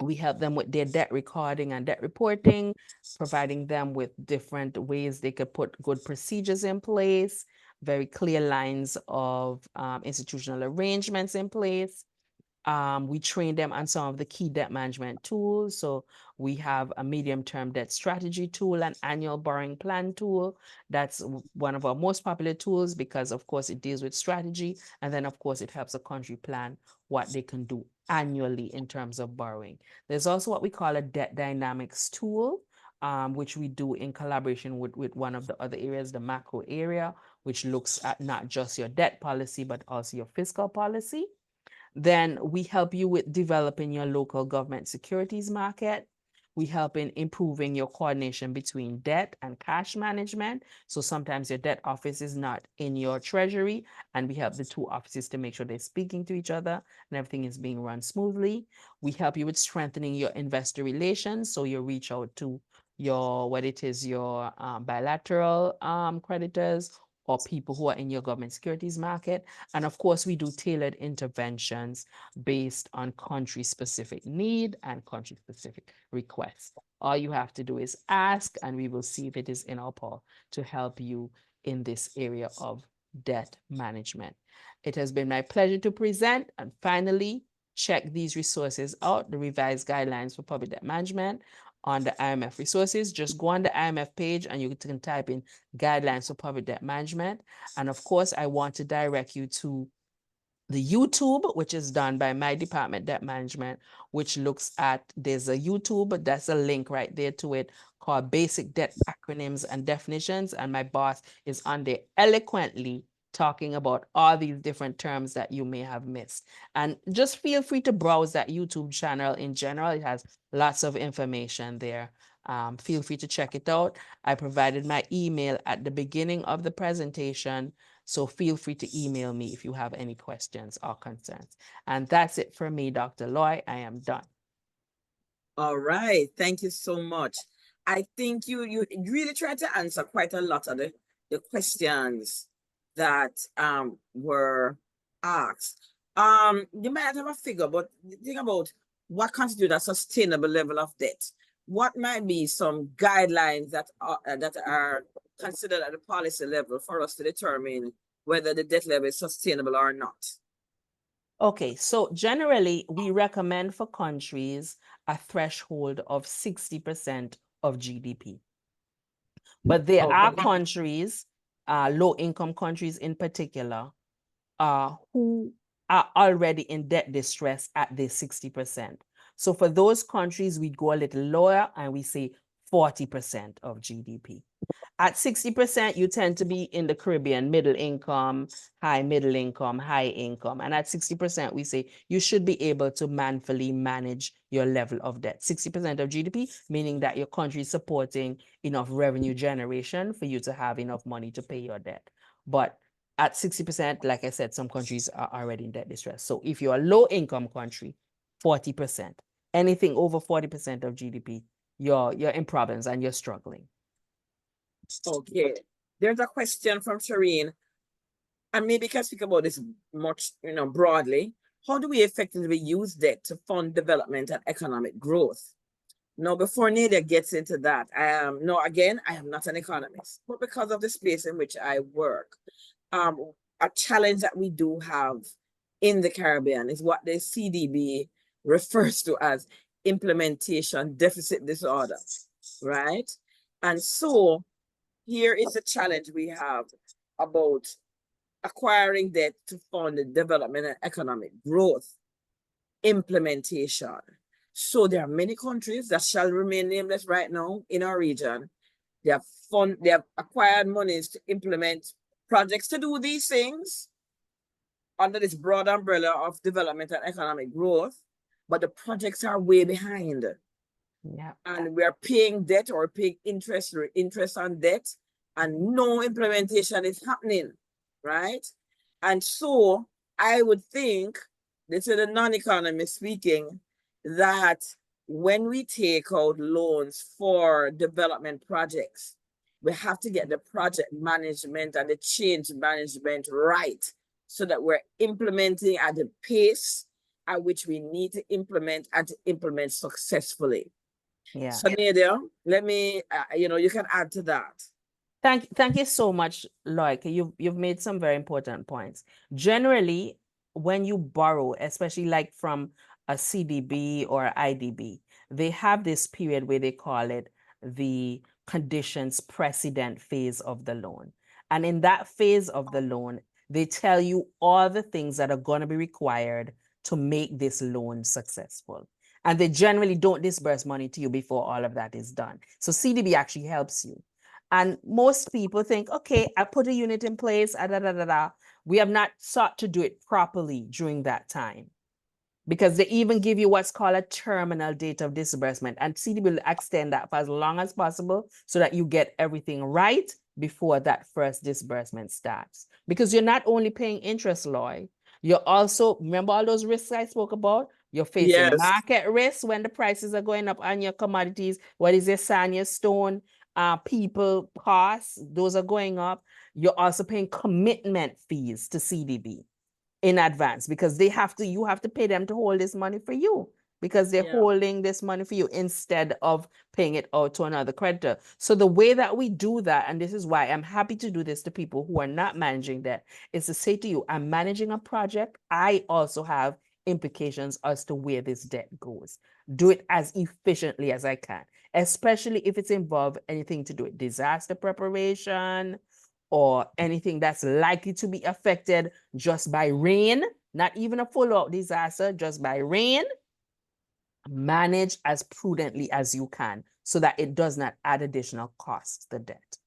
We help them with their debt recording and debt reporting, providing them with different ways they could put good procedures in place, very clear lines of institutional arrangements in place. We train them on some of the key debt management tools. So we have a medium-term debt strategy tool, an annual borrowing plan tool. That's one of our most popular tools because, of course, it deals with strategy. And then, of course, it helps a country plan what they can do annually in terms of borrowing. There's also what we call a debt dynamics tool, which we do in collaboration with one of the other areas, the macro area, which looks at not just your debt policy, but also your fiscal policy. Then we help you with developing your local government securities market. We help in improving your coordination between debt and cash management. So sometimes your debt office is not in your treasury, and we help the two offices to make sure they're speaking to each other and everything is being run smoothly. We help you with strengthening your investor relations. So you reach out to your, your bilateral creditors or people who are in your government securities market. And of course, we do tailored interventions based on country-specific need and country-specific requests. All you have to do is ask, and we will see if it is in our power to help you in this area of debt management. It has been my pleasure to present. And finally, check these resources out, the revised guidelines for public debt management on the IMF resources. Just go on the IMF page and you can type in guidelines for public debt management. And of course, I want to direct you to the YouTube, which is done by my department, debt management, which looks at, there's a YouTube, that's a link right there to it, called Basic Debt Acronyms and Definitions. And my boss is on there eloquently talking about all these different terms that you may have missed. And just feel free to browse that YouTube channel in general. It has lots of information there. Feel free to check it out. I provided my email at the beginning of the presentation, so feel free to email me if you have any questions or concerns. And that's it for me, Dr. Loy. I am done. All right. Thank you so much. I think you really tried to answer quite a lot of the questions that were asked. You might not have a figure, but think about what constitutes a sustainable level of debt. What might be some guidelines that are considered at the policy level for us to determine whether the debt level is sustainable or not? Okay, so generally we recommend for countries a threshold of 60% of GDP. But there are countries, low-income countries in particular, who are already in debt distress at the 60%. So for those countries, we go a little lower and we say 40% of GDP. At 60%, you tend to be in the Caribbean, middle income, high middle income, high income. And at 60%, we say you should be able to manfully manage your level of debt. 60% of GDP, meaning that your country is supporting enough revenue generation for you to have enough money to pay your debt. But at 60%, like I said, some countries are already in debt distress. So if you're a low income country, 40%. Anything over 40% of GDP, you're in problems and you're struggling. Okay. There's a question from Shireen, and maybe you can speak about this much, broadly. How do we effectively use debt to fund development and economic growth? Now, before Nadia gets into that, again, I am not an economist, but because of the space in which I work, a challenge that we do have in the Caribbean is what the CDB refers to as implementation deficit disorder, right? And so here is a challenge we have about acquiring debt to fund the development and economic growth implementation. So there are many countries that shall remain nameless right now in our region. They have acquired monies to implement projects to do these things under this broad umbrella of development and economic growth, but the projects are way behind. Yeah. And we are paying debt or paying interest on debt, and no implementation is happening, right? And so I would think, this is a non-economist speaking, that when we take out loans for development projects, we have to get the project management and the change management right so that we're implementing at the pace at which we need to implement and to implement successfully. Yeah. So Nadia, let me, you can add to that. Thank you so much, Loic. You've made some very important points. Generally, when you borrow, especially like from a CDB or IDB, they have this period where they call it the conditions precedent phase of the loan. And in that phase of the loan, they tell you all the things that are going to be required to make this loan successful. And they generally don't disburse money to you before all of that is done. So CDB actually helps you. And most people think, okay, I put a unit in place, da, da, da, da. We have not sought to do it properly during that time, because they even give you what's called a terminal date of disbursement, and CDB will extend that for as long as possible so that you get everything right before that first disbursement starts. Because you're not only paying interest, Lloyd, you're also, remember all those risks I spoke about? You're facing Yes. market risks when the prices are going up on your commodities. What is your sand, your stone, people costs, those are going up. You're also paying commitment fees to CDB in advance, because you have to pay them to hold this money for you, because they're Yeah. holding this money for you instead of paying it out to another creditor. So the way that we do that, and this is why I'm happy to do this to people who are not managing debt, is to say to you, I'm managing a project. I also have implications as to where this debt goes. Do it as efficiently as I can, especially if it's involved anything to do with disaster preparation or anything that's likely to be affected just by rain, not even a full out disaster, just by rain. Manage as prudently as you can so that it does not add additional costs to the debt.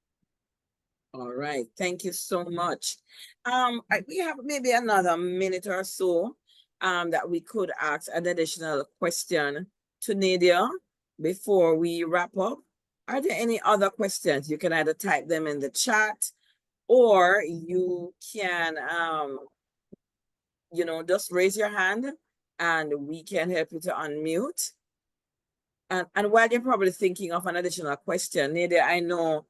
All right. Thank you so much. We have maybe another minute or so that we could ask an additional question to Nadia before we wrap up. Are there any other questions? You can either type them in the chat, or you can just raise your hand and we can help you to unmute. And while you're probably thinking of an additional question, Nadia, I know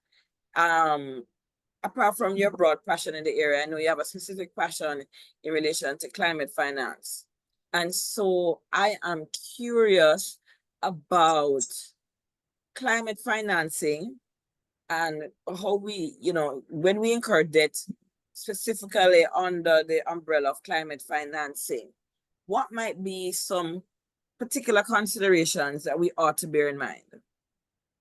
apart from your broad passion in the area, I know you have a specific passion in relation to climate finance. And so I am curious about climate financing and how when we incur debt, specifically under the umbrella of climate financing, what might be some particular considerations that we ought to bear in mind?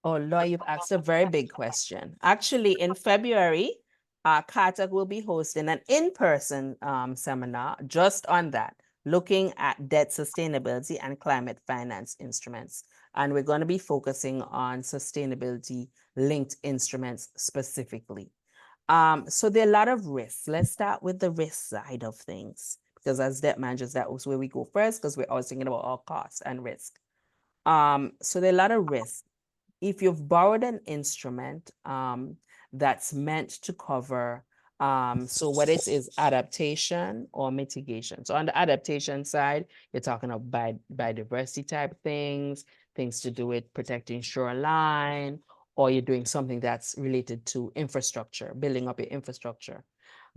Oh, Lloyd, you've asked a very big question. Actually, in February, CARTAC will be hosting an in-person seminar just on that, looking at debt sustainability and climate finance instruments. And we're going to be focusing on sustainability linked instruments specifically. So there are a lot of risks. Let's start with the risk side of things, because as debt managers, that was where we go first, because we're always thinking about our costs and risk. So there are a lot of risks. If you've borrowed an instrument that's meant to cover, so what it is adaptation or mitigation. So on the adaptation side, you're talking about biodiversity type things to do with protecting shoreline, or you're doing something that's related to infrastructure, building up your infrastructure.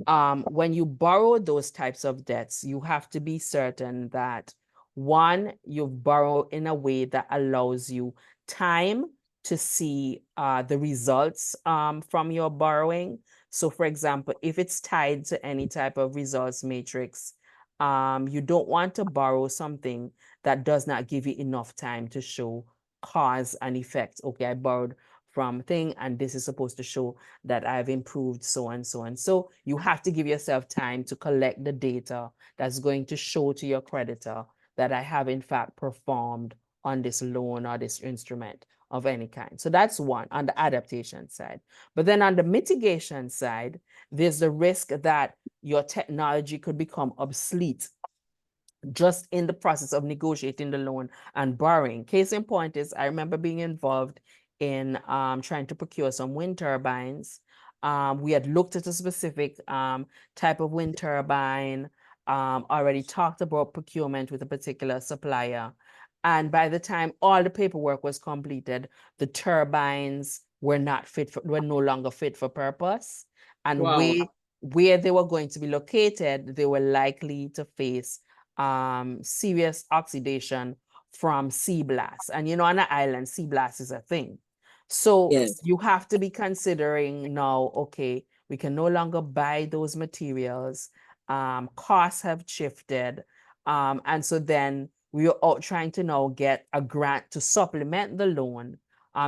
When you borrow those types of debts, you have to be certain that, one, you borrow in a way that allows you time to see the results from your borrowing. So for example, if it's tied to any type of results matrix, you don't want to borrow something that does not give you enough time to show cause and effect. Okay, I borrowed from thing, and this is supposed to show that I've improved so and so and so. You have to give yourself time to collect the data that's going to show to your creditor that I have in fact performed on this loan or this instrument of any kind. So that's one on the adaptation side. But then on the mitigation side, there's the risk that your technology could become obsolete just in the process of negotiating the loan and borrowing. Case in point is, I remember being involved in trying to procure some wind turbines. We had looked at a specific type of wind turbine, already talked about procurement with a particular supplier. And by the time all the paperwork was completed, the turbines were no longer fit for purpose. And Wow. where they were going to be located, they were likely to face serious oxidation from sea blast. And on an island, sea blast is a thing. So Yes. you have to be considering now, okay, we can no longer buy those materials. costs have shifted. And so then we are out trying to now get a grant to supplement the loan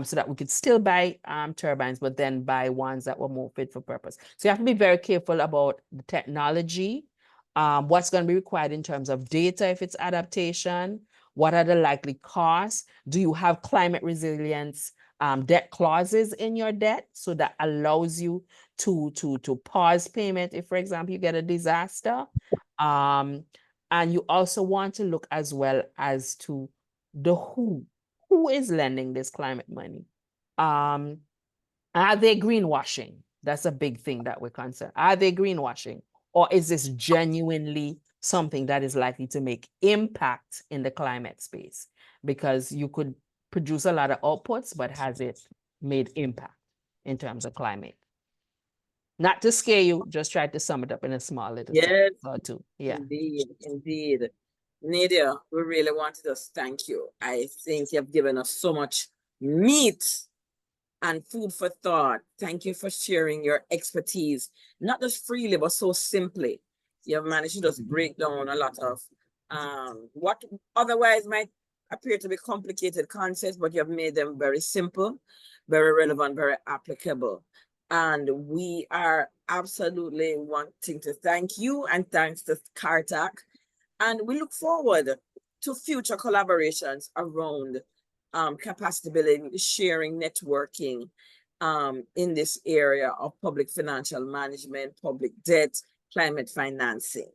so that we could still buy turbines, but then buy ones that were more fit for purpose. So you have to be very careful about the technology, what's going to be required in terms of data if it's adaptation, what are the likely costs? Do you have climate resilience debt clauses in your debt so that allows you to pause payment if, for example, you get a disaster? And you also want to look as well as to the who is lending this climate money. Are they greenwashing? That's a big thing that we're concerned. Are they greenwashing? Or is this genuinely something that is likely to make impact in the climate space? Because you could produce a lot of outputs, but has it made impact in terms of climate? Not to scare you, just try to sum it up in a small little Yes, or two. Yeah. indeed, indeed. Nadia, we really want to just thank you. I think you've given us so much meat and food for thought. Thank you for sharing your expertise, not just freely, but so simply. You have managed to just break down a lot of what otherwise might appear to be complicated concepts, but you have made them very simple, very relevant, very applicable. And we are absolutely wanting to thank you and thanks to CARTAC. And we look forward to future collaborations around capacity building, sharing, networking in this area of public financial management, public debt, climate financing.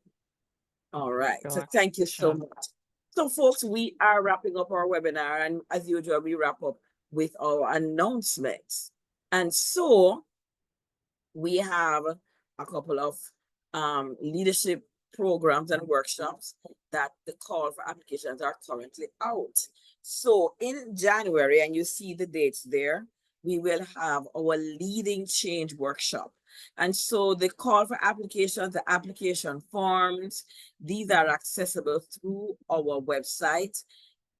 All right. So Sure. thank you so much. So folks, we are wrapping up our webinar, and as usual, we wrap up with our announcements. And so we have a couple of leadership programs and workshops that the call for applications are currently out. So in January, and you see the dates there, we will have our leading change workshop. And so the call for applications, the application forms, these are accessible through our website,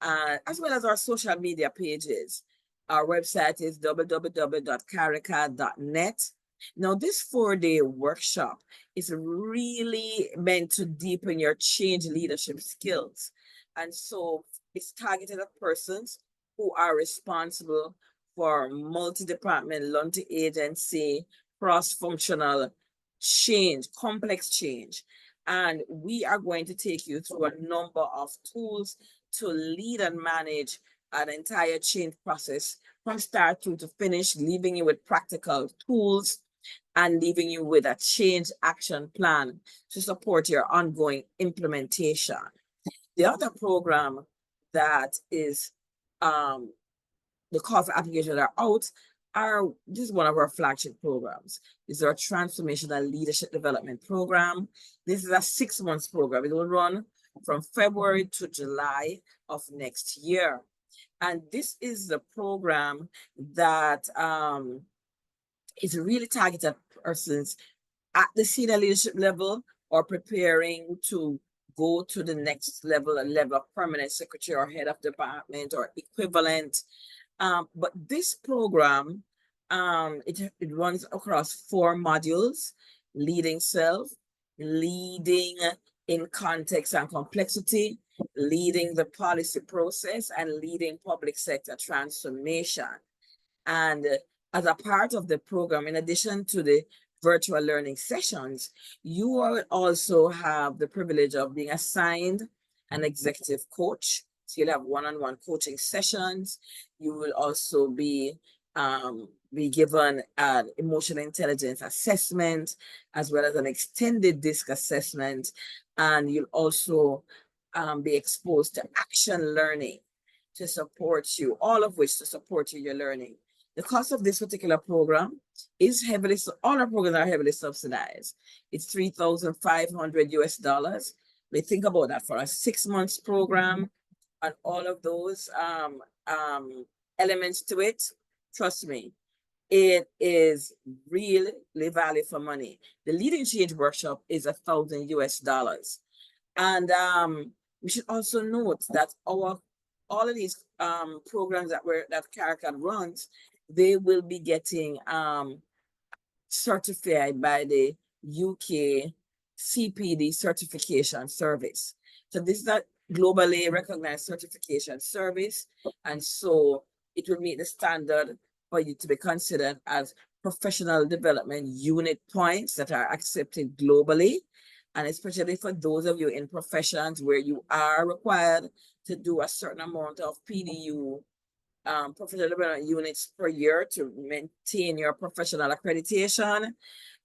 as well as our social media pages. Our website is www.caricad.net. Now, this 4-day workshop is really meant to deepen your change leadership skills. And so it's targeted at persons who are responsible for multi-department, multi-agency, cross-functional change, complex change. And we are going to take you through a number of tools to lead and manage an entire change process from start through to finish, leaving you with practical tools and leaving you with a change action plan to support your ongoing implementation. The other program that is the call for applications that are out this is one of our flagship programs. This is our transformational leadership development program. This is a 6-month program. It will run from February to July of next year. And this is the program that is really targeted at persons at the senior leadership level or preparing to go to the next level, a level of permanent secretary or head of department or equivalent. But this program, it runs across 4 modules: leading self, leading in context and complexity, leading the policy process, and leading public sector transformation. And as a part of the program, in addition to the virtual learning sessions, you will also have the privilege of being assigned an executive coach. So you'll have one-on-one coaching sessions. You will also be given an emotional intelligence assessment, as well as an extended DISC assessment. And you'll also be exposed to action learning to support you, all of which to support you, your learning. The cost of this particular program is all our programs are heavily subsidized. It's $3,500 US. We think about that for a 6-month program and all of those elements to it. Trust me, it is really value for money. The Leading Change workshop is $1,000 US. And we should also note that all of these programs that CARICAD runs, they will be getting certified by the UK CPD certification service. So this is a globally recognized certification service, and so it will meet the standard for you to be considered as professional development unit points that are accepted globally. And especially for those of you in professions where you are required to do a certain amount of PDU, professional development units per year to maintain your professional accreditation,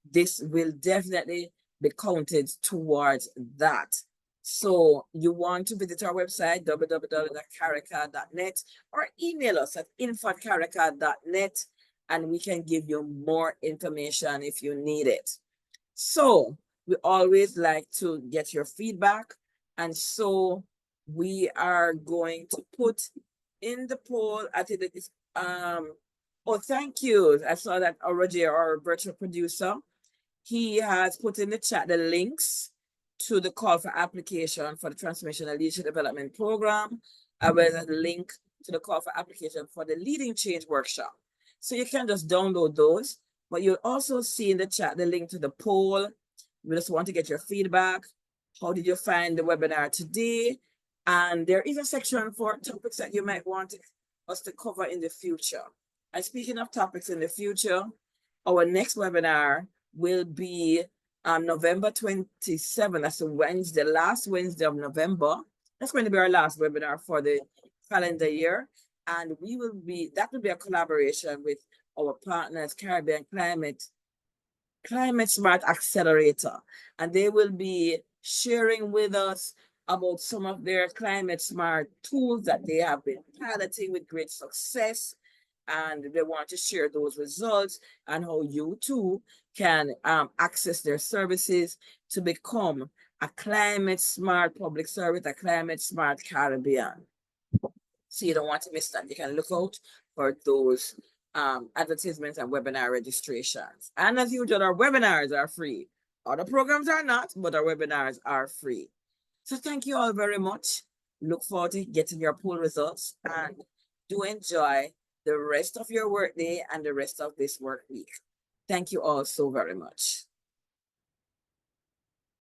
this will definitely be counted towards that. So you want to visit our website, www.caricad.net, or email us at info@caricad.net, and we can give you more information if you need it. So we always like to get your feedback. And so we are going to put in the poll, I think it is, oh, thank you. I saw that already, our virtual producer, he has put in the chat the links to the call for application for the Transformational Leadership Development Program, as well as a link to the call for application for the Leading Change Workshop. So you can just download those, but you'll also see in the chat the link to the poll. We just want to get your feedback. How did you find the webinar today? And there is a section for topics that you might want us to cover in the future. And speaking of topics in the future, our next webinar will be November 27th. That's a Wednesday, last Wednesday of November. That's going to be our last webinar for the calendar year. And that will be a collaboration with our partners, Caribbean Climate Smart Accelerator. And they will be sharing with us about some of their climate smart tools that they have been piloting with great success. And they want to share those results and how you too can access their services to become a climate smart public service, a climate smart Caribbean. So you don't want to miss that. You can look out for those advertisements and webinar registrations. And as usual, our webinars are free. Other programs are not, but our webinars are free. So thank you all very much. Look forward to getting your poll results, and do enjoy the rest of your workday and the rest of this work week. Thank you all so very much.